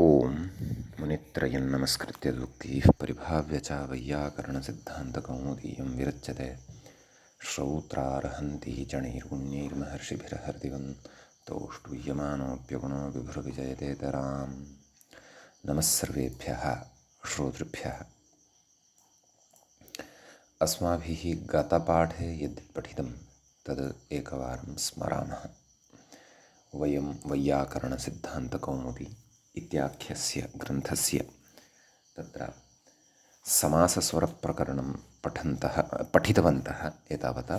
ओम मुनित्रयं नमस्कृत्य सूक्तिः परिभाव्य च वैयाकरणसिद्धान्तकौमुदीयं विरच्यते श्रौत्रार्हन्ति चणैर्गुण्यैर्महर्षिभिर्हर्दिवन् तौष्टूयमानोऽप्यगुणो विभुर्विजयतेतराम्। नमः सर्वेभ्यः श्रोतृभ्यः। अस्माभिः गतपाठे यद् पठितं तद् एकवारं स्मरामः। वयं वैयाकरणसिद्धान्तकौमुदी इत्याख्यस्य ग्रन्थस्य तत्र समासस्वरप्रकरणं पठितवन्तः एतावता।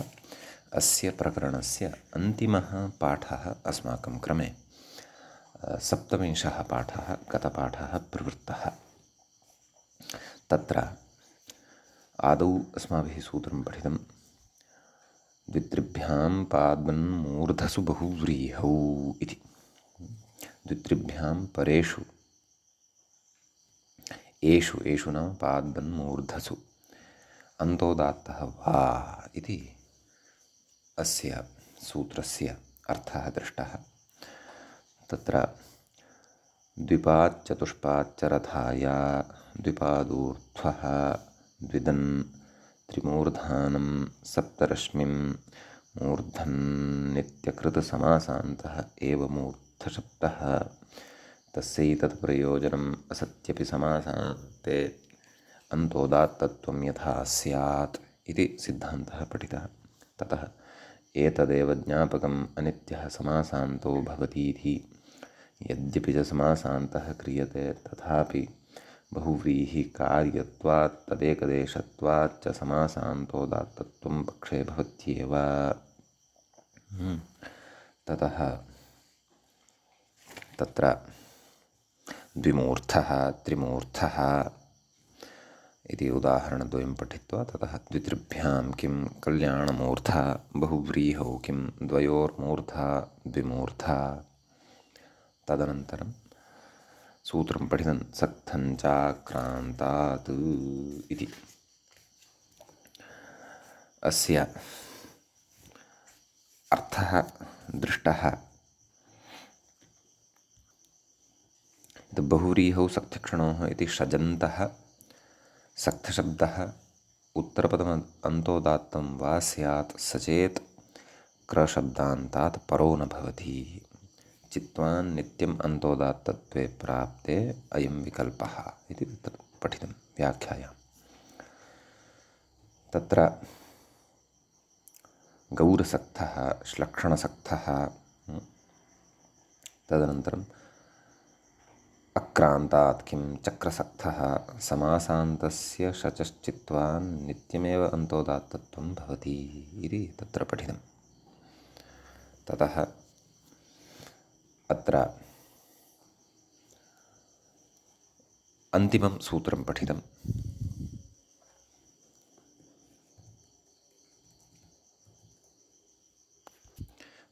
अस्य प्रकरणस्य अन्तिमः पाठः अस्माकं क्रमे सप्तविंशः पाठः गतपाठः प्रवृत्तः। तत्र आदौ अस्माभिः सूत्रं पठितं द्वित्रिभ्यां पाद्मन्मूर्धसु बहुव्रीहौ इति। द्वित्रिभ्यां परेषु एषु नाम पाद्मन्मूर्धसु अन्तोदात्तः वा इति अस्य सूत्रस्य अर्थः दृष्टः। तत्र द्विपाच्चतुष्पाच्च रथाया द्विपादूर्ध्वः द्विदन् त्रिमूर्धानं सप्तरश्मिं मूर्धन्नित्यकृतसमासान्तः एव मूर्धशब्दः तस्यैतत् प्रयोजनम् असत्यपि समासान्ते अन्तोदात्तत्वं यथा स्यात् इति सिद्धान्तः पठितः। ततः एतदेव ज्ञापकम् अनित्यः समासान्तो भवतीति। यद्यपि च समासान्तः क्रियते तथापि बहुव्रीहि कार्यत्वात् तदेकदेशत्वात् च समासान्तोदात्तत्वं पक्षे भवत्येव। ततः तत्र द्विमूर्धः त्रिमूर्धः इति उदाहरणद्वयं पठित्वा ततः द्वित्रिभ्यां किं कल्याणमूर्धा बहुव्रीहौ किं द्वयोर्मूर्धा द्विमूर्धा। तदनन्तरं सूत्रं पठितं सक्थं चाक्रान्तात् इति। अस्य अर्थः दृष्टः। बहुव्रीहौ सक्थक्षणोः इति षजन्तः सक्थशब्दः उत्तरपदम् अन्तोदात्तं वा स्यात् सचेत् क्रशब्दान्तात् परो न भवति। चित्वान् नित्यम् अन्तोदात्तत्वे प्राप्ते अयं विकल्पः इति तत्र पठितं व्याख्यायाम्। तत्र गौरसक्तः श्लक्षणसक्तः तदनन्तरम् अक्रान्तात् किं चक्रसक्तः समासान्तस्य शचश्चित्वान् नित्यमेव अन्तोदात्तत्वं भवति इति तत्र पठितं। ततः अत्र अन्तिमं सूत्रं पठितं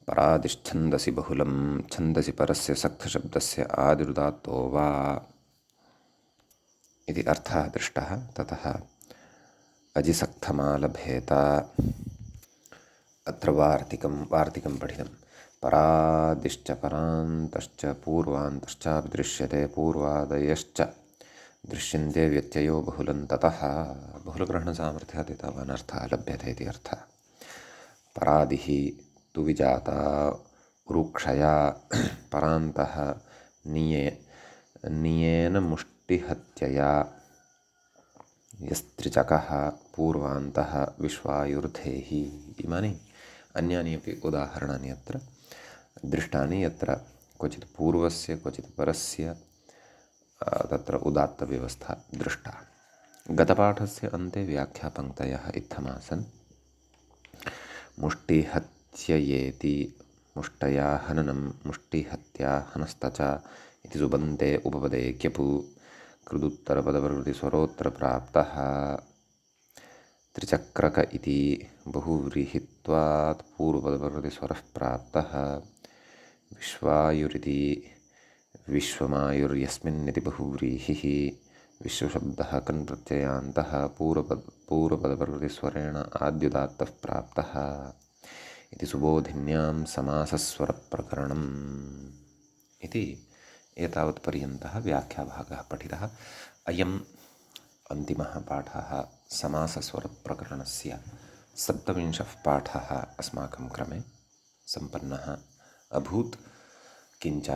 परादिश्छन्दसि बहुलं छन्दसि परस्य सक्थशब्दस्य आदिरुदात्तो वा इति अर्थः दृष्टः। ततः अजिसक्थमालभेत अत्र वार्तिकं पठितं परादिश्च परान्तश्च पूर्वान्तश्चापि दृश्यते पूर्वादयश्च दृश्यन्ते व्यत्ययो बहुलं ततः बहुलग्रहणसामर्थ्यात् एतावानर्थः लभ्यते इति अर्थः। परादिः तु विजाता उरुक्षया परान्तः नियेन मुष्टिहत्यया यस्त्रिचकः पूर्वान्तः विश्वायुर्धेहि। इमानि अन्यानि अपि उदाहरणानि अत्र दृष्टानि। यत्र क्वचित् पूर्वस्य क्वचित् परस्य तत्र उदात्तव्यवस्था दृष्टा। गतपाठस्य अन्ते व्याख्यापङ्क्तयः इत्थमासन् मुष्टिहत्ययेति मुष्टया हननं मुष्टिहत्या हनस्तच इति सुबन्ते उपपदे क्यपु कृदुत्तरपदप्रभृतिस्वरोत्तरप्राप्तः त्रिचक्रक इति बहुव्रीहित्वात् पूर्वपदप्रभृतिस्वरः प्राप्तः विश्वायुरिति विश्वमायुर्यस्मिन्निति बहुव्रीहिः विश्वशब्दः कन्प्रत्ययान्तः पूर्वपदप्रभृतिस्वरेण आद्युदात्तः प्राप्तः इति सुबोधिन्यां समासस्वरप्रकरणम् इति एतावत्पर्यन्तः व्याख्याभागः पठितः। अयम् अन्तिमः पाठः समासस्वरप्रकरणस्य 27 पाठः अस्माकं क्रमे सम्पन्नः अभूत्। किञ्च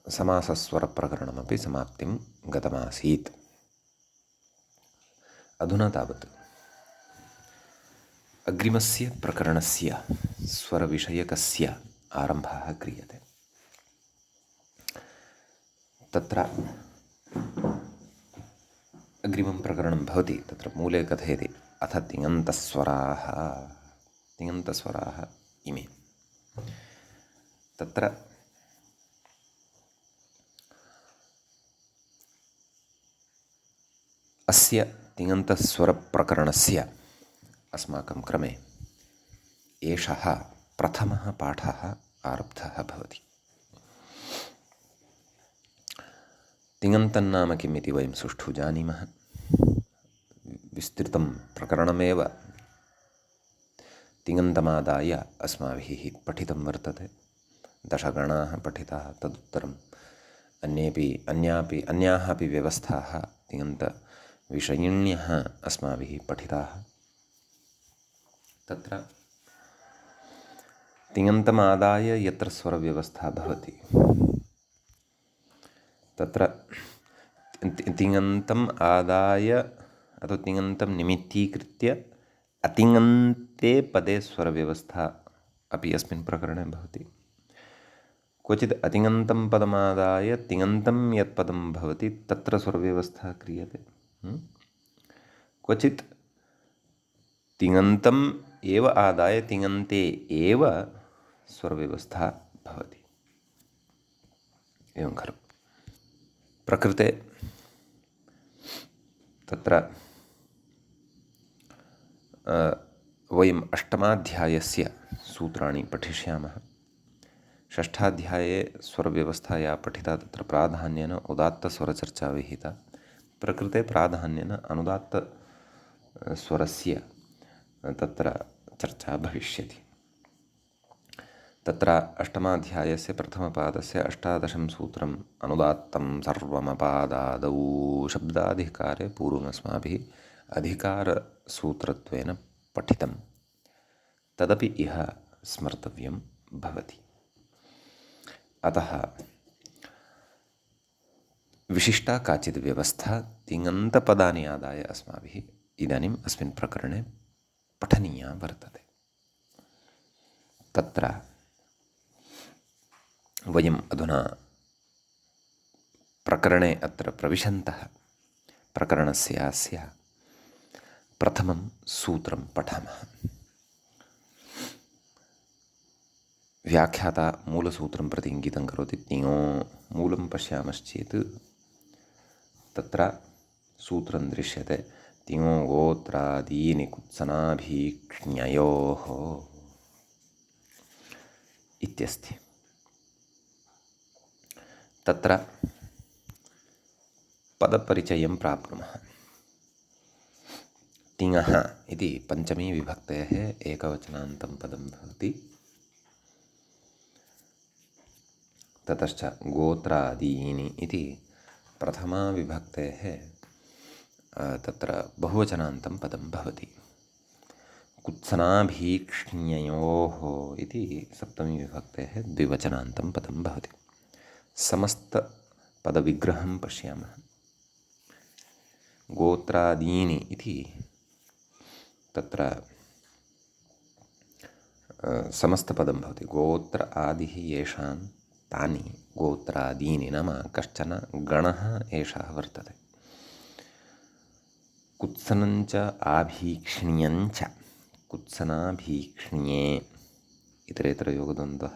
समासस्वरप्रकरणमपि समाप्तिं गतमासीत्। अधुना तावत् अग्रिमस्य प्रकरणस्य स्वरविषयकस्य आरम्भः क्रियते। तत्र अग्रिमं प्रकरणं भवति। तत्र मूले कथयति अथ तिङन्तस्वराः इमे। तत्र अस्य तिङन्तस्वरप्रकरणस्य अस्माकं क्रमे एषः प्रथमः पाठः आरब्धः भवति। तिङन्तन्नाम किम् इति वयं सुष्ठु जानीमः। विस्तृतं प्रकरणमेव तिङन्तमादाय अस्माभिः पठितं वर्तते। दशगणाः पठिताः। तदुत्तरम् अन्याः अपि व्यवस्थाः तिङन्तविषयिण्यः अस्माभिः पठिताः। तत्र तिङन्तमादाय यत्र स्वरव्यवस्था भवति तत्र तिङन्तम् आदाय अथवा तिङन्तं निमित्तीकृत्य अतिङन्ते पदे स्वरव्यवस्था अपि अस्मिन् प्रकरणे भवति। क्वचित् अतिङन्तं पदमादाय तिङन्तं यत् पदं भवति तत्र स्वरव्यवस्था क्रियते। क्वचित् तिङन्तम् एव आदाय तिङन्ते एव स्वरव्यवस्था भवति। एवं खलु। प्रकृते तत्र वयम् अष्टमाध्यायस्य सूत्राणि पठिष्यामः। षष्ठाध्याये स्वरव्यवस्था या पठिता तत्र प्राधान्येन उदात्तस्वरचर्चा विहिता। प्रकृते प्राधान्येन अनुदात्तस्वरस्य तत्र चर्चा भविष्यति। तत्र अष्टमाध्यायस्य प्रथमपादस्य 18 सूत्रम् अनुदात्तं सर्वमपादादौ शब्दाधिकारे पूर्वमस्माभिः अधिकारसूत्रत्वेन पठितं। तदपि इह स्मर्तव्यं भवति। अतः विशिष्टा काचित् व्यवस्था तिङन्तपदानि आदाय अस्माभिः इदानीम् अस्मिन् प्रकरणे पठनीया वर्तते। तत्र वयम् अधुना प्रकरणे अत्र प्रविशन्तः प्रकरणस्य प्रथमं सूत्रं पठामः। व्याख्याता मूलसूत्रं प्रति इङ्गितं करोति। तिङो मूलं पश्यामश्चेत् तत्र सूत्रं दृश्यते। तिङो गोत्रादीनि कुत्सनाभीक्ष्ण्ययोः इत्यस्ति। तत्र पदपरिचयं प्राप्नुमः। तिङः इति पञ्चमी विभक्तेः एकवचनान्तं पदं भवति। ततश्च गोत्रादीनि इति प्रथमा विभक्तेः तत्र बहुवचनान्तं पदं भवति। कुत्सनाभीक्ष्ण्ययोः इति सप्तमी विभक्तेः द्विवचनान्तं पदं भवति। समस्तपदविग्रहं पश्यामः। गोत्रादीनि इति तत्र समस्तपदं भवति। गोत्र आदिः येषां तानि गोत्रादीनि नाम कश्चन गणः एषः वर्तते। कुत्सनञ्च आभीक्ष्ण्यञ्च कुत्सनाभीक्ष्ण्ये इतरेतरयोगद्वन्द्वः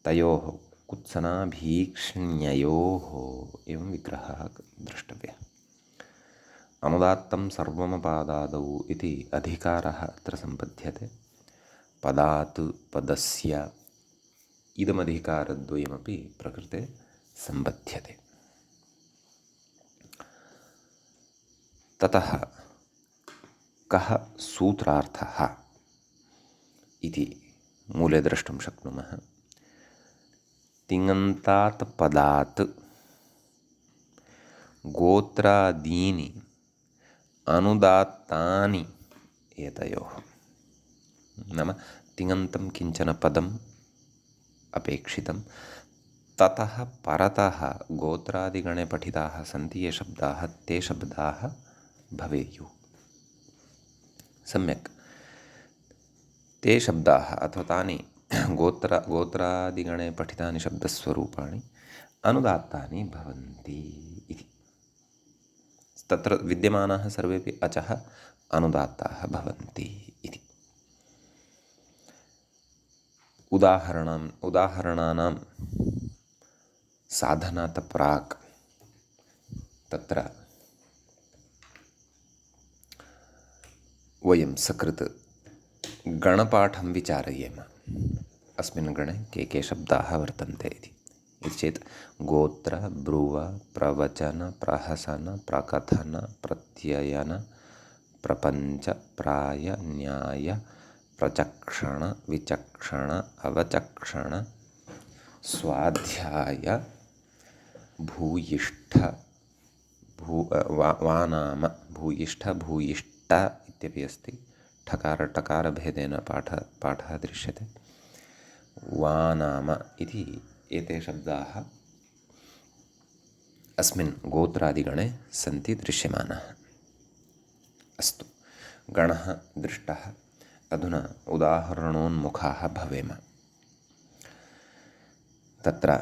तयोः कुत्सनाभीक्ष्ण्ययोः एवं विग्रहः द्रष्टव्यः। अनुदात्तं सर्वमपादादौ इति अधिकारः अत्र सम्पद्यते। पदात् पदस्य इदमधिकारद्वयमपि प्रकृते सम्बध्यते। ततः कः सूत्रार्थः इति मूले द्रष्टुं शक्नुमः। तिङन्तात् पदात् गोत्रादीनि अनुदात्तानि एतयोः। नाम तिङन्तं किञ्चन पदम् अपेक्षितं, ततः परतः गोत्रादिगणे पठिताः सन्ति ये शब्दाः, ते शब्दाः भवेयुः। सम्यक् ते शब्दाः अथवा तानि गोत्रादिगणे पठितानि शब्दस्वरूपाणि अनुदात्तानि भवन्ति इति। तत्र विद्यमानाः सर्वेपि अचः अनुदात्ताः भवन्ति इति। उदाहरणानां साधनात् प्राक् तत्र वयं सकृत् गणपाठं विचारयेम। अस्मिन् गणे के शब्दाः वर्तन्ते इति चेत् गोत्र, ब्रुव, प्रवचन, प्रहसन, प्रकथन, प्रत्ययन, प्रपञ्च, प्राय, न्याय, प्रचक्षण, विचक्षण, अवचक्षण, स्वाध्याय, भूयिष्ठ, वानाम, भूयिष्ठ, भूयिष्ठ इत्यपि अस्ति। ठकार टकार भेदेन पाठः दृश्यते। वानाम इति एते शब्दाः अस्मिन् गोत्रादिगणे सन्ति दृश्यमानाः। अस्तु, गणः दृष्टः। अधुना उदाहरणोन्मुखाः भवेम। तत्र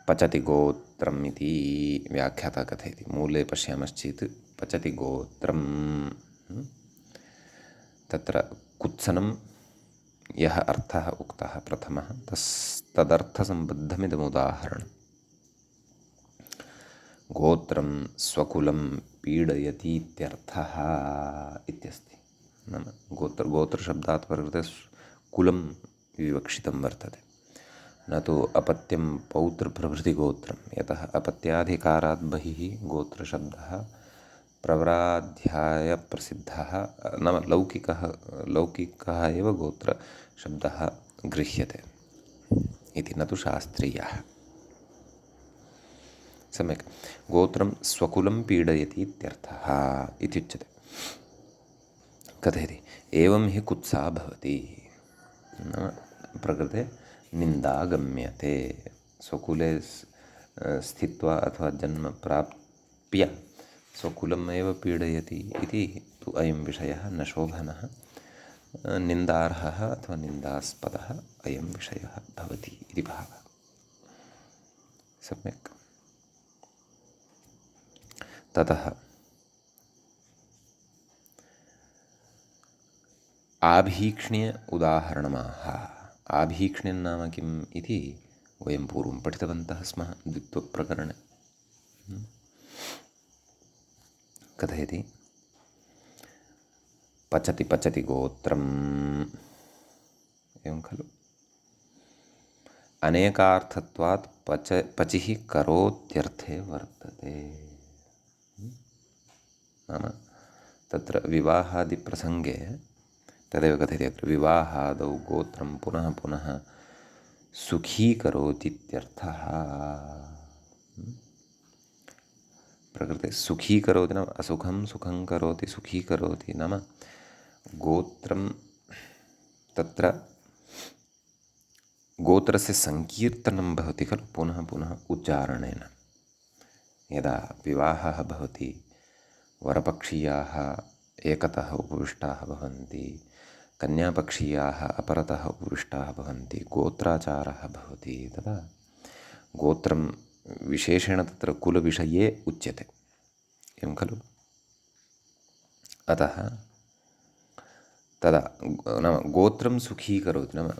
पचति गोत्रम् इति व्याख्याता कथयति। मूले पश्यामश्चेत् पचति गोत्रं, तत्र कुत्सनं यः अर्थः उक्तः प्रथमः तदर्थसम्बद्धमिदमुदाहरणम्। गोत्रं स्वकुलं पीडयति इत्यर्थः इत्यस्ति। नाम गोत्रशब्दात् प्रकृते कुलं विवक्षितं वर्तते, न तु अपत्यं पौत्रप्रभृतिगोत्रं। यतः अपत्याधिकारात् बहिः गोत्रशब्दः प्रवराध्यायप्रसिद्धः, नाम लौकिकः एव गोत्रशब्दः गृह्यते इति, न तु शास्त्रीयः। सम्यक्, गोत्रं स्वकुलं पीडयति इत्यर्थः इत्युच्यते। कथयति, एवं हि कुत्सा भवति। नाम प्रकृते निन्दा गम्यते। स्वकुले स्थित्वा अथवा जन्म प्राप्य स्वकुलम् एव पीडयति इति तु अयं विषयः न शोभनः, निन्दार्हः अथवा निन्दास्पदः अयं विषयः भवति इति भावः। सम्यक्। ततः आभीक्ष्ण्य उदाहरणमाह। आभीक्ष्ण्यं नाम किम् इति वयं पूर्वं पठितवन्तः स्मः द्वित्वप्रकरणे। कथयति, पचति पचति गोत्रम्, एवं खलु। अनेकार्थत्वात् पचिः करोत्यर्थे वर्तते। नाम तत्र विवाहादिप्रसङ्गे तदेव कथयति, अत्र विवाहादौ गोत्रं पुनः पुनः सुखीकरोतीत्यर्थः। प्रकृते सुखीकरोति नाम असुखं सुखं करोति, सुखीकरोति नाम गोत्रं, तत्र गोत्रस्य सङ्कीर्तनं भवति खलु पुनः पुनः उच्चारणेन। यदा विवाहः भवति, वरपक्षीयाः एकतः उपविष्टाः भवन्ति, कन्यापक्षीयाः अपरतः उपविष्टाः भवन्ति, गोत्राचारः भवति, तदा गोत्रं विशेषेण तत्र कुलविषये उच्यते, एवं खलु। अतः तदा नाम गोत्रं सुखीकरोति, नाम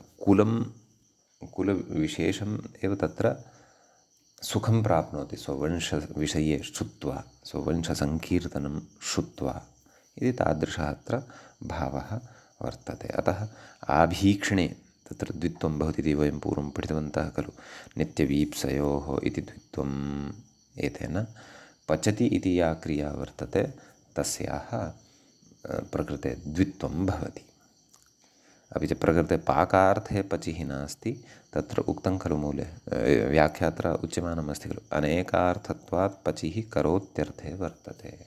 कुलविशेषम् एव तत्र सुखं प्राप्नोति स्ववंशविषये श्रुत्वा, स्ववंशसङ्कीर्तनं श्रुत्वा इति तादृशः अत्र भावः वर्तते। अतः आभीक्ष्णे तत्र द्वित्वं भवति इति वयं पूर्वं पठितवन्तः खलु। नित्यवीप्सयोः इति द्वित्वम् एतेन पचति इति या क्रिया वर्तते तस्याः प्रकृते द्वित्वं भवति। अपि च प्रकृते पाकार्थे पचिः नास्ति, तत्र उक्तं खलु मूले व्याख्यात्र उच्यमानमस्ति खलु अनेकार्थत्वात् पचिः करोत्यर्थे वर्तते।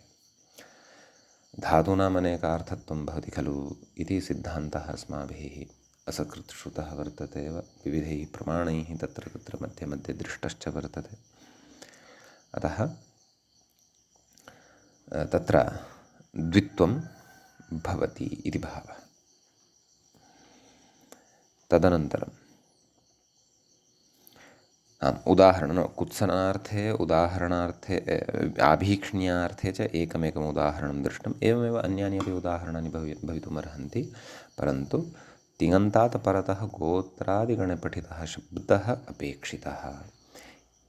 धातूनाम् अनेकार्थत्वं भवति खलु इति सिद्धान्तः अस्माभिः असकृत्श्रुतः वर्तते एव। विविधैः प्रमाणैः तत्र तत्र मध्ये मध्ये दृष्टश्च वर्तते। अतः तत्र द्वित्वं भवति इति भावः। तदनन्तरम् उदाहरणं कुत्सनार्थे उदाहरणार्थे आभीक्ष्ण्यार्थे च एकमेकम् उदाहरणं दृष्टम्। एवमेव अन्यानि अपि उदाहरणानि भवितुमर्हन्ति, परन्तु तिङन्तात् परतः गोत्रादिगणे पठितः शब्दः अपेक्षितः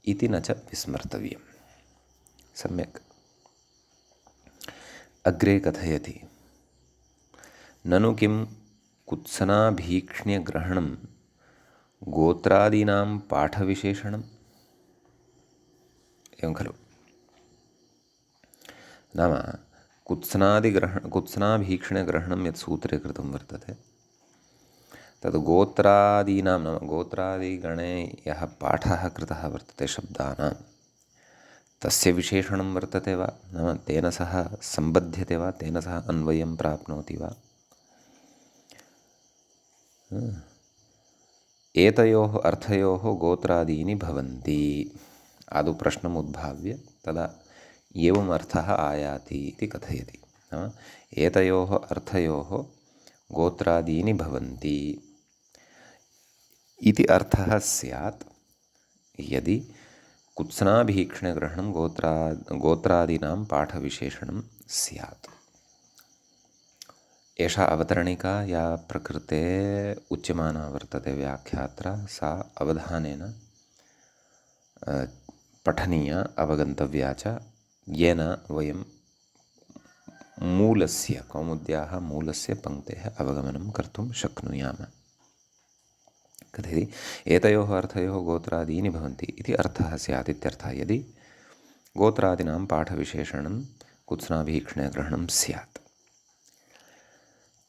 इति न च विस्मर्तव्यं। सम्यक् अग्रे कथयति, ननु किं कुत्सनाभीक्ष्ण्यग्रहणं गोत्रादीनां पाठविशेषणम्। एवं खलु, नाम कुत्सनाभीक्ष्ण्यग्रहणं यत् सूत्रे कृतं वर्तते तद् गोत्रादीनां नाम गोत्रादिगणे यः पाठः कृतः वर्तते शब्दानां तस्य विशेषणं वर्तते वा, नाम तेन सह सम्बध्यते वा, तेन सह अन्वयं प्राप्नोति वा। एतयोः अर्थयोः गोत्रादीनि भवन्ति। आदौ प्रश्नम् उद्भाव्य तदा एवम् अर्थः आयाति इति कथयति। नाम एतयोः अर्थयोः गोत्रादीनि भवन्ति इति अर्थः स्यात् यदि कुत्सनाभीक्ष्ण्यग्रहणं गोत्रादीनां पाठविशेषणं स्यात्। एषा अवतरणिका या प्रकृते उच्यमाना वर्तते व्याख्यात्र सा अवधानेन पठनीया अवगन्तव्या च, येन वयं मूलस्य कौमुद्याः मूलस्य पङ्क्तेः अवगमनं कर्तुं शक्नुयाम। कथयति एतयोः अर्थयोः गोत्रादीनि भवन्ति इति अर्थः स्यात् इत्यर्थः यदि गोत्रादीनां पाठविशेषणं कुत्सनाभीक्ष्ण्यग्रहणं स्यात्।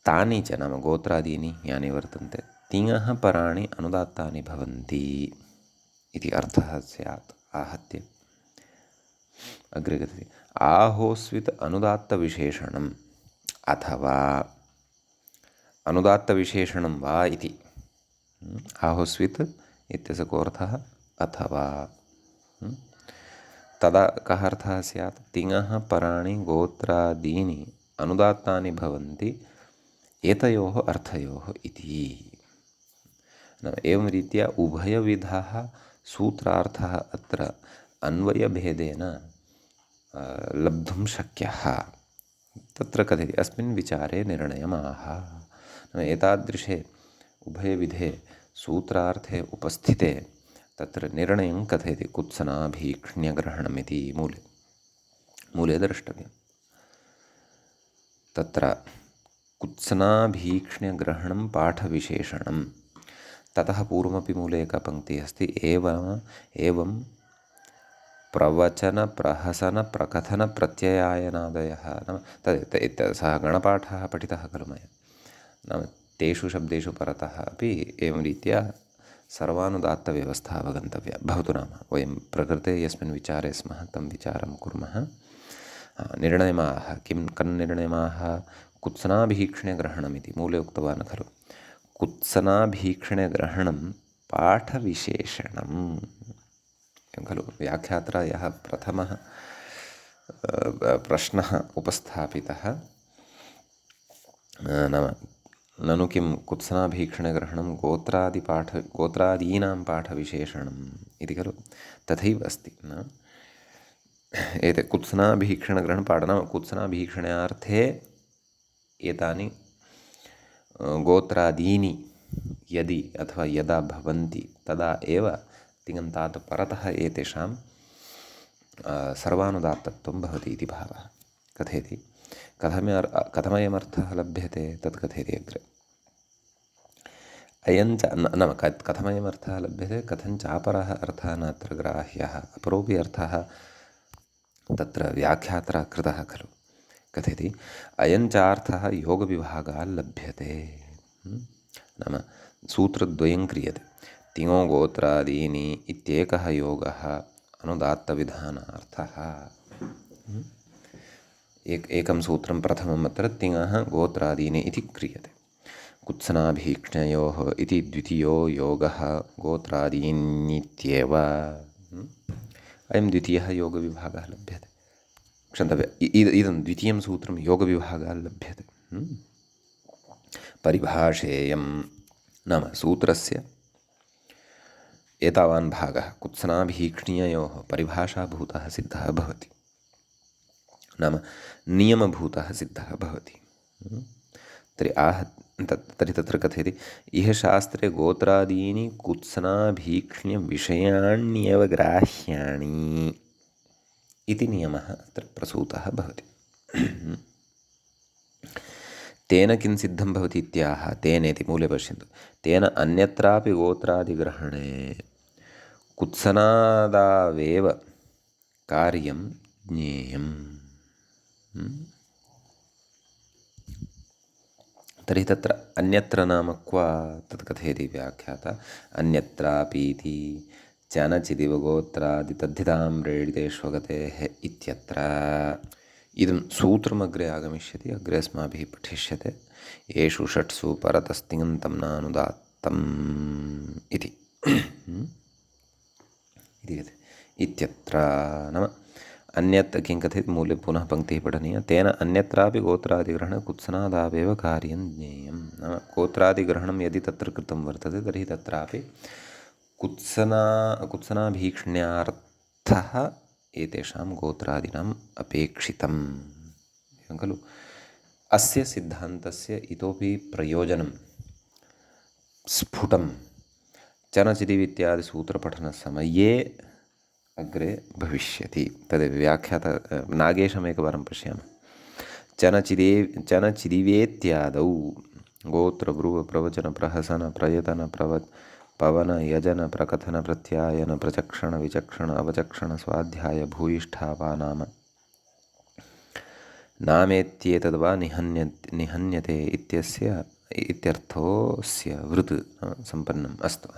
तानि च नाम गोत्रादीनि यानि वर्तन्ते तिङः पराणि अनुदात्तानि भवन्ति इति अर्थः स्यात् आहत्य। अग्रे कथयति आहोस्वित् अनुदात्तविशेषणम् अथवा अनुदात्तविशेषणं वा इति। आहोस्वित् इत्यस्य कोऽर्थः अथवा। तदा कः अर्थः स्यात्, तिङः पराणि गोत्रादीनि अनुदात्तानि भवन्ति एतयोः अर्थयोः इति। एवं रीत्या उभयविधः सूत्रार्थः अत्र अन्वयभेदेन लब्धुं शक्यः। तत्र कथयति अस्मिन् विचारे निर्णयमाह। एतादृशे उभयविधे सूत्रार्थे उपस्थिते तत्र निर्णयं कथयति कुत्सनाभीक्ष्ण्यग्रहणमिति मूले द्रष्टव्यं। तत्र कुत्सनाभीक्ष्ण्यग्रहणं पाठविशेषणं, ततः पूर्वमपि मूले एका पङ्क्तिः अस्ति, एवं प्रवचनप्रहसनप्रकथनप्रत्ययायनादयः। नाम तद् सः गणपाठः पठितः खलु मया। नाम तेषु शब्देषु परतः अपि एवं रीत्या सर्वानुदात्तव्यवस्था अवगन्तव्या। भवतु नाम वयं प्रकृते यस्मिन् विचारे स्मः तं विचारं कुर्मः। निर्णयमाह किं कन्निर्णयमाह कुत्सनाभीक्ष्ण्यग्रहणमिति मूले उक्तवान् खलु। कुत्सनाभीक्ष्ण्यग्रहणं पाठविशेषणं खलु। व्याख्यात्र यः प्रथमः प्रश्नः उपस्थापितः, नाम ननु किं कुत्सनाभीक्ष्ण्यग्रहणं गोत्रादीनां पाठविशेषणम् इति खलु। तथैव अस्ति न। एते कुत्सनाभीक्ष्ण्यग्रहणपाठ नाम कुत्सनाभीक्ष्ण्यार्थे एतानि गोत्रादीनि यदि अथवा यदा भवन्ति तदा एव तिङन्तात् परतः एतेषां सर्वानुदात्तत्वं भवति इति भावः। कथयति कथमयमर्थः लभ्यते तत् कथयति अग्रे। अयञ्च नाम कथमयमर्थः लभ्यते, कथञ्चापरः अर्थः नात्र ग्राह्यः। अपरोपि अर्थः तत्र व्याख्यात्रा कृतः खलु। कथयति अयञ्चार्थः योगविभागात् लभ्यते। नाम सूत्रद्वयं क्रियते। तिङो गोत्रादीनि इत्येकः योगः अनुदात्तविधानार्थः। एकं सूत्रं प्रथमम् अत्र तिङः गोत्रादीनि इति क्रियते। कुत्सनाभीक्ष्ण्ययोः इति द्वितीयो योगः गोत्रादीन्येव। अयं द्वितीयः योगविभागः लभ्यते। क्षन्तव्य इदं द्वितीयं सूत्रं योगविभागः लभ्यते। परिभाषेयं नाम सूत्रस्य एतावान् भागः कुत्सनाभीक्ष्ण्ययोः परिभाषाभूतः सिद्धः भवति, नाम नियमभूतः सिद्धः भवति। तर्हि तत्र कथयति, इह शास्त्रे गोत्रादीनि कुत्सनाभीक्ष्ण्यविषयाण्येव ग्राह्याणि इति नियमः अत्र प्रसूतः भवति। तेन किं सिद्धं भवति इत्याह, तेनेति मूले पश्यन्तु, तेन अन्यत्रापि गोत्रादिग्रहणे कुत्सनादावेव कार्यं ज्ञेयम्। तर्हि तत्र अन्यत्र नाम क्व तत् कथयति व्याख्याता, अन्यत्रापीति चनचिदिव गोत्रादितद्धितां रेडितेष्वगतेः इत्यत्र। इदं सूत्रमग्रे आगमिष्यति, अग्रे अस्माभिः पठिष्यते। येषु षट्सु परतस्तिङन्तं नानुदात्तम् इति इत्यत्र नाम अन्यत् किं कथयति, मूले पुनः पङ्क्तिः पठनीया, तेन अन्यत्रापि गोत्रादिग्रहणे कुत्सनादावेव कार्यं ज्ञेयं। नाम गोत्रादिग्रहणं यदि तत्र कृतं वर्तते तर्हि तत्रापि कुत्सनाभीक्ष्ण्यार्थः एतेषां गोत्रादीनाम् अपेक्षितम् एवं खलु। अस्य सिद्धान्तस्य इतोपि प्रयोजनं स्फुटं चनचिदिवित्यादिसूत्रपठनसमये अग्रे भविष्यति। तद् व्याख्यात नागेशमेकवारं पश्यामः। चनचिदिवेत्यादौ गोत्रभ्रुवप्रवचनप्रहसनप्रयतनप्रव पवनयजनप्रकथनप्रत्यायनप्रचक्षणविचक्षण अवचक्षणस्वाध्यायभूयिष्ठावानाम नामेत्येतद्वा निहन्यते इत्यर्थोऽस्य वृत् सम्पन्नम् अस्तु।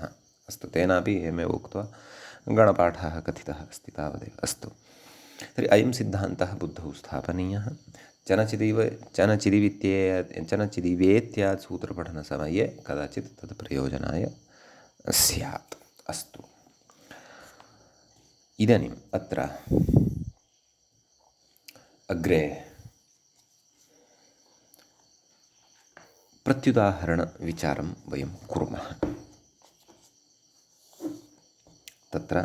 अस्तु, तेनापि एवमेव उक्त्वा गणपाठः कथितः अस्ति, तावदेव। अस्तु, तर्हि अयं सिद्धान्तः बुद्धौ स्थापनीयः। चनचिदिवेत्यादि सूत्रपठनसमये कदाचित् तत् प्रयोजनाय स्यात्। अस्तु, इदानीम् अत्र अग्रे प्रत्युदाहरणविचारं वयं कुर्मः। तत्र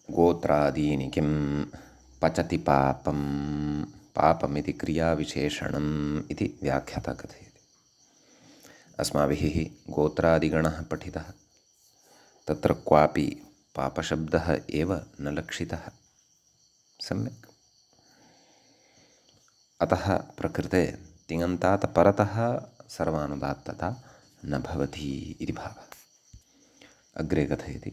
गोत्रादीनि किं पचति पापमिति क्रियाविशेषणम् इति व्याख्याता कथयति। अस्माभिः गोत्रादिगणः पठितः, तत्र क्वापि पापशब्दः एव न लक्षितः सम्यक्। अतः प्रकृते तिङन्तात् परतः सर्वानुदात्तता न भवति इति भावः। अग्रे कथयति,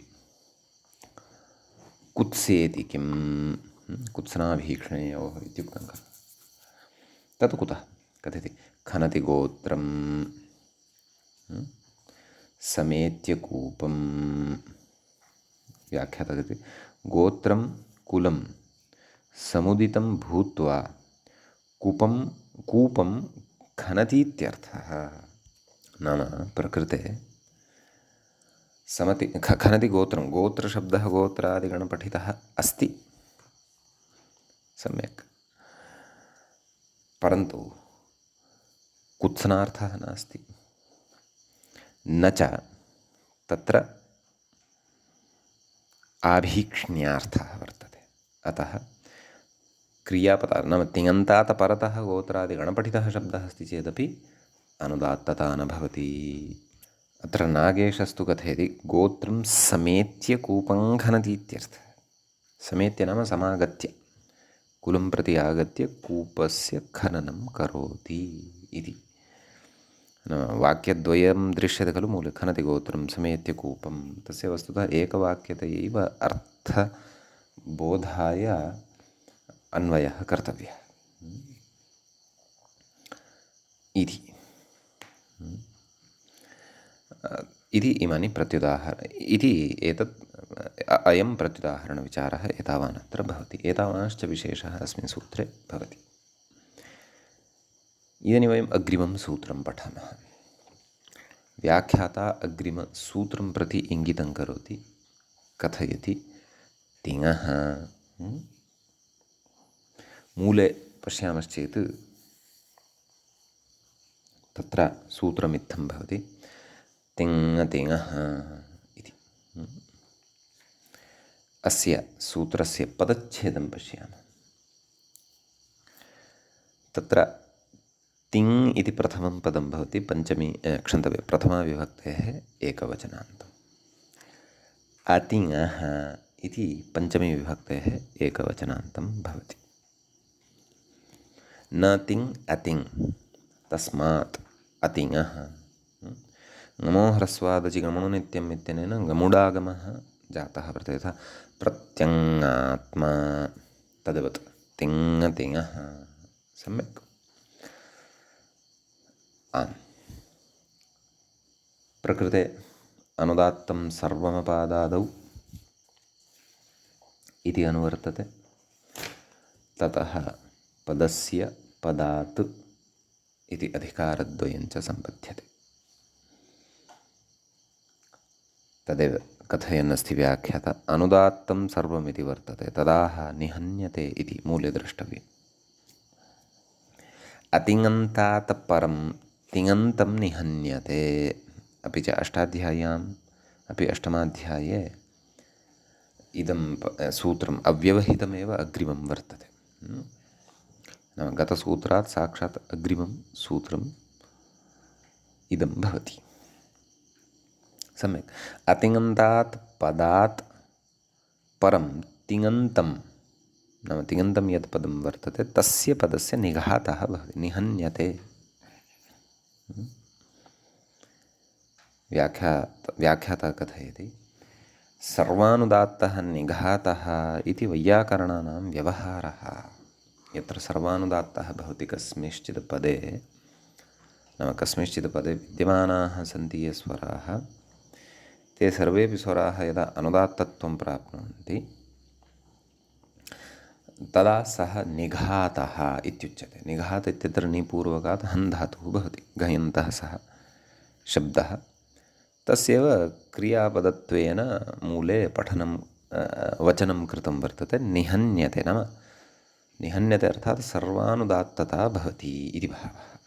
कुत्सेति किं कुत्सनाभीक्ष्णयोः इत्युक्तं खलु। तत् कुतः कथयति, खनति गोत्रं समेत्य कूपं। व्याख्याता कथयति, गोत्रं कुलं समुदितं भूत्वा कूपं खनतीत्यर्थः। नाम प्रकृते खनति गोत्रं, गोत्रशब्दः गोत्रादिगणपठितः अस्ति सम्यक्, परन्तु कुत्सनार्थः नास्ति, न च तत्र आभीक्ष्ण्यार्थः वर्तते। अतः क्रियापदार्थः नाम तिङन्तात् परतः गोत्रादिगणपठितः शब्दः अस्ति चेदपि अनुदात्तता न भवति। अत्र नागेशस्तु कथयति, गोत्रं समेत्य कूपं खनति इत्यर्थः। समेत्य नाम समागत्य, कुलं प्रति आगत्य कूपस्य खननं करोति इति। वाक्यद्वयं दृश्यते खलु मूले, खनति गोत्रं समेत्य कूपं। तस्य वस्तुतः एकवाक्यतयैव अर्थबोधाय अन्वयः कर्तव्यः इति। इति इमानि इति एतत् अयं प्रत्युदाहरणविचारः एतावान् अत्र भवति। एतावानश्च विशेषः अस्मिन् सूत्रे भवति। इदानीं वयम् अग्रिमं सूत्रं पठामः। व्याख्याता अग्रिमसूत्रं प्रति इङ्गितं करोति, कथयति। तिङः मूले पश्यामश्चेत् तत्र सूत्रमित्थं भवति तिङः इति। अस्य सूत्रस्य पदच्छेदं पश्यामः। तत्र तिङ् इति प्रथमं पदं भवति प्रथमाविभक्तेः एकवचनान्तम्। अतिङः इति पञ्चमीविभक्तेः एकवचनान्तं भवति। न तिङ् अतिङ् तस्मात् अतिङः। गमो ह्रस्वादचि गमो नित्यम् इत्यनेन गमुडागमः जातः वर्तते। यथा प्रत्यङ्गात्मा तद्वत् तिङः। सम्यक्। आम्, प्रकृते अनुदात्तं सर्वमपादादौ इति अनुवर्तते। ततः पदस्य पदात् इति अधिकारद्वयं च सम्पद्यते। तदेव कथयन् अस्ति व्याख्याता। अनुदात्तं सर्वमिति वर्तते, तदाह निहन्यते इति मूले द्रष्टव्यम्। अतिङन्तात् परं तिङन्तं निहन्यते। अपि च अष्टाध्याय्याम् अपि अष्टमाध्याये इदं सूत्रम् अव्यवहितमेव अग्रिमं वर्तते। नाम गतसूत्रात् साक्षात् अग्रिमं सूत्रम् इदं भवति। सम्यक्। अतिङन्तात् पदात् परं तिङन्तं, नाम तिङन्तं यत् पदं वर्तते तस्य पदस्य निघातः भवति, निहन्यते। व्याख्याता कथयति सर्वानुदात्तः निघातः इति वैयाकरणानां व्यवहारः। यत्र सर्वानुदात्तः भवति कस्मिंश्चित् पदे, नाम कस्मिंश्चित् पदे विद्यमानाः सन्ति ये स्वराः, ते सर्वेपि स्वराः यदा अनुदात्तत्वं प्राप्नुवन्ति तदा सः निघातः इत्युच्यते। निघात इत्यत्र निपूर्वकात् हन् धातुः भवति। घयन्तः सः शब्दः, तस्यैव क्रियापदत्वेन मूले वचनं कृतं वर्तते। निहन्यते, नाम निहन्यते अर्थात् सर्वानुदात्तता भवति इति भावः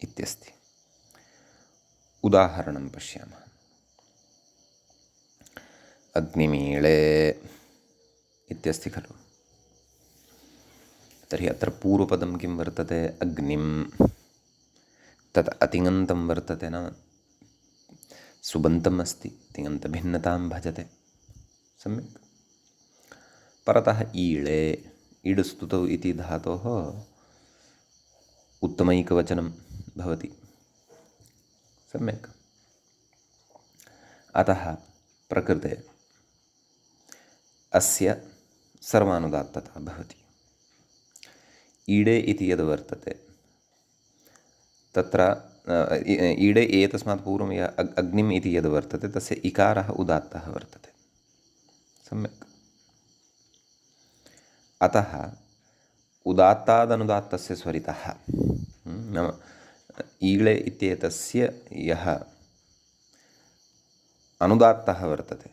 इत्यस्ति। उदाहरणं पश्यामः। अग्निमीळे इत्यस्ति खलु। तर्हि अत्र पूर्वपदं किं वर्तते? अग्निं। तत् अतिङन्तं वर्तते, नाम सुबन्तम् अस्ति, तिङन्तभिन्नतां भजते। सम्यक्। परतः ईळे, ईडस्तुतौ इति धातोः उत्तमैकवचनं भवति। सम्यक्। अतः प्रकृते अस्य सर्वानुदात्तता भवति। ईडे इति यद् वर्तते तत्र ईडे एतस्मात् पूर्वं अग्निम् इति यद् वर्तते तस्य इकारः उदात्तः वर्तते। सम्यक्। अतः उदात्तादनुदात्तस्य स्वरितः, नाम ईळे इत्येतस्य यः अनुदात्तः वर्तते,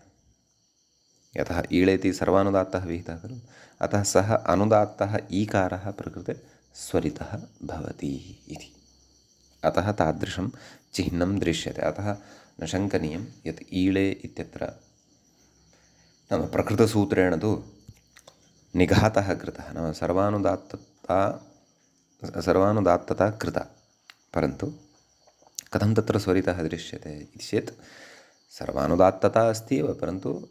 यतः ईळे इति सर्वानुदात्तः विहितः खलु, अतः सः अनुदात्तः ईकारः प्रकृते स्वरितः भवति इति। अतः तादृशं चिह्नं दृश्यते। अतः न शङ्कनीयं यत् ईळे इत्यत्र, नाम प्रकृतसूत्रेण तु निघातः कृतः, नाम सर्वानुदात्तता कृता, परन्तु कथं तत्र स्वरितः दृश्यते इति चेत् सर्वानुदात्तता अस्ति एव, परन्तु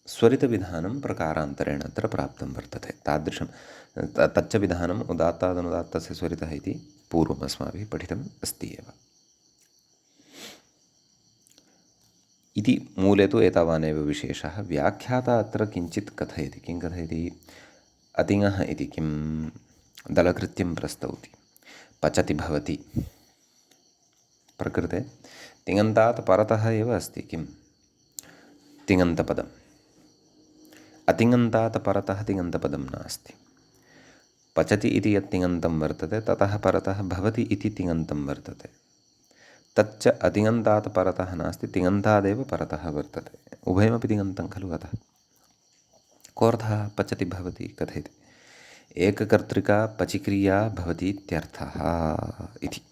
स्वरितविधानं प्रकारान्तरेण अत्र प्राप्तं वर्तते। तादृशं तच्च विधानम् उदात्तादनुदात्तस्य स्वरितः इति पूर्वम् अस्माभिः पठितम् अस्ति एव। इति मूले तु एतावानेव विशेषः। व्याख्याता अत्र किञ्चित् कथयति। किं कथयति? अतिङः इति किं? दलकृत्यं प्रस्तौति। पचति भवति, प्रकृते तिङन्तात् परतः एव अस्ति किं तिङन्तपदम् अतिङन्तात् परतः तिङन्तपदं नास्ति पचति इति यत् तिङन्तं वर्तते ततः परतः भवति इति तिङन्तं वर्तते तच्च अतिङन्तात् परतः नास्ति तिङन्तादेव परतः वर्तते उभयमपि तिङन्तं खलु अतः कोऽर्थः पचति भवति कथयति एककर्तृका पचिक्रिया भवति इत्यर्थः इति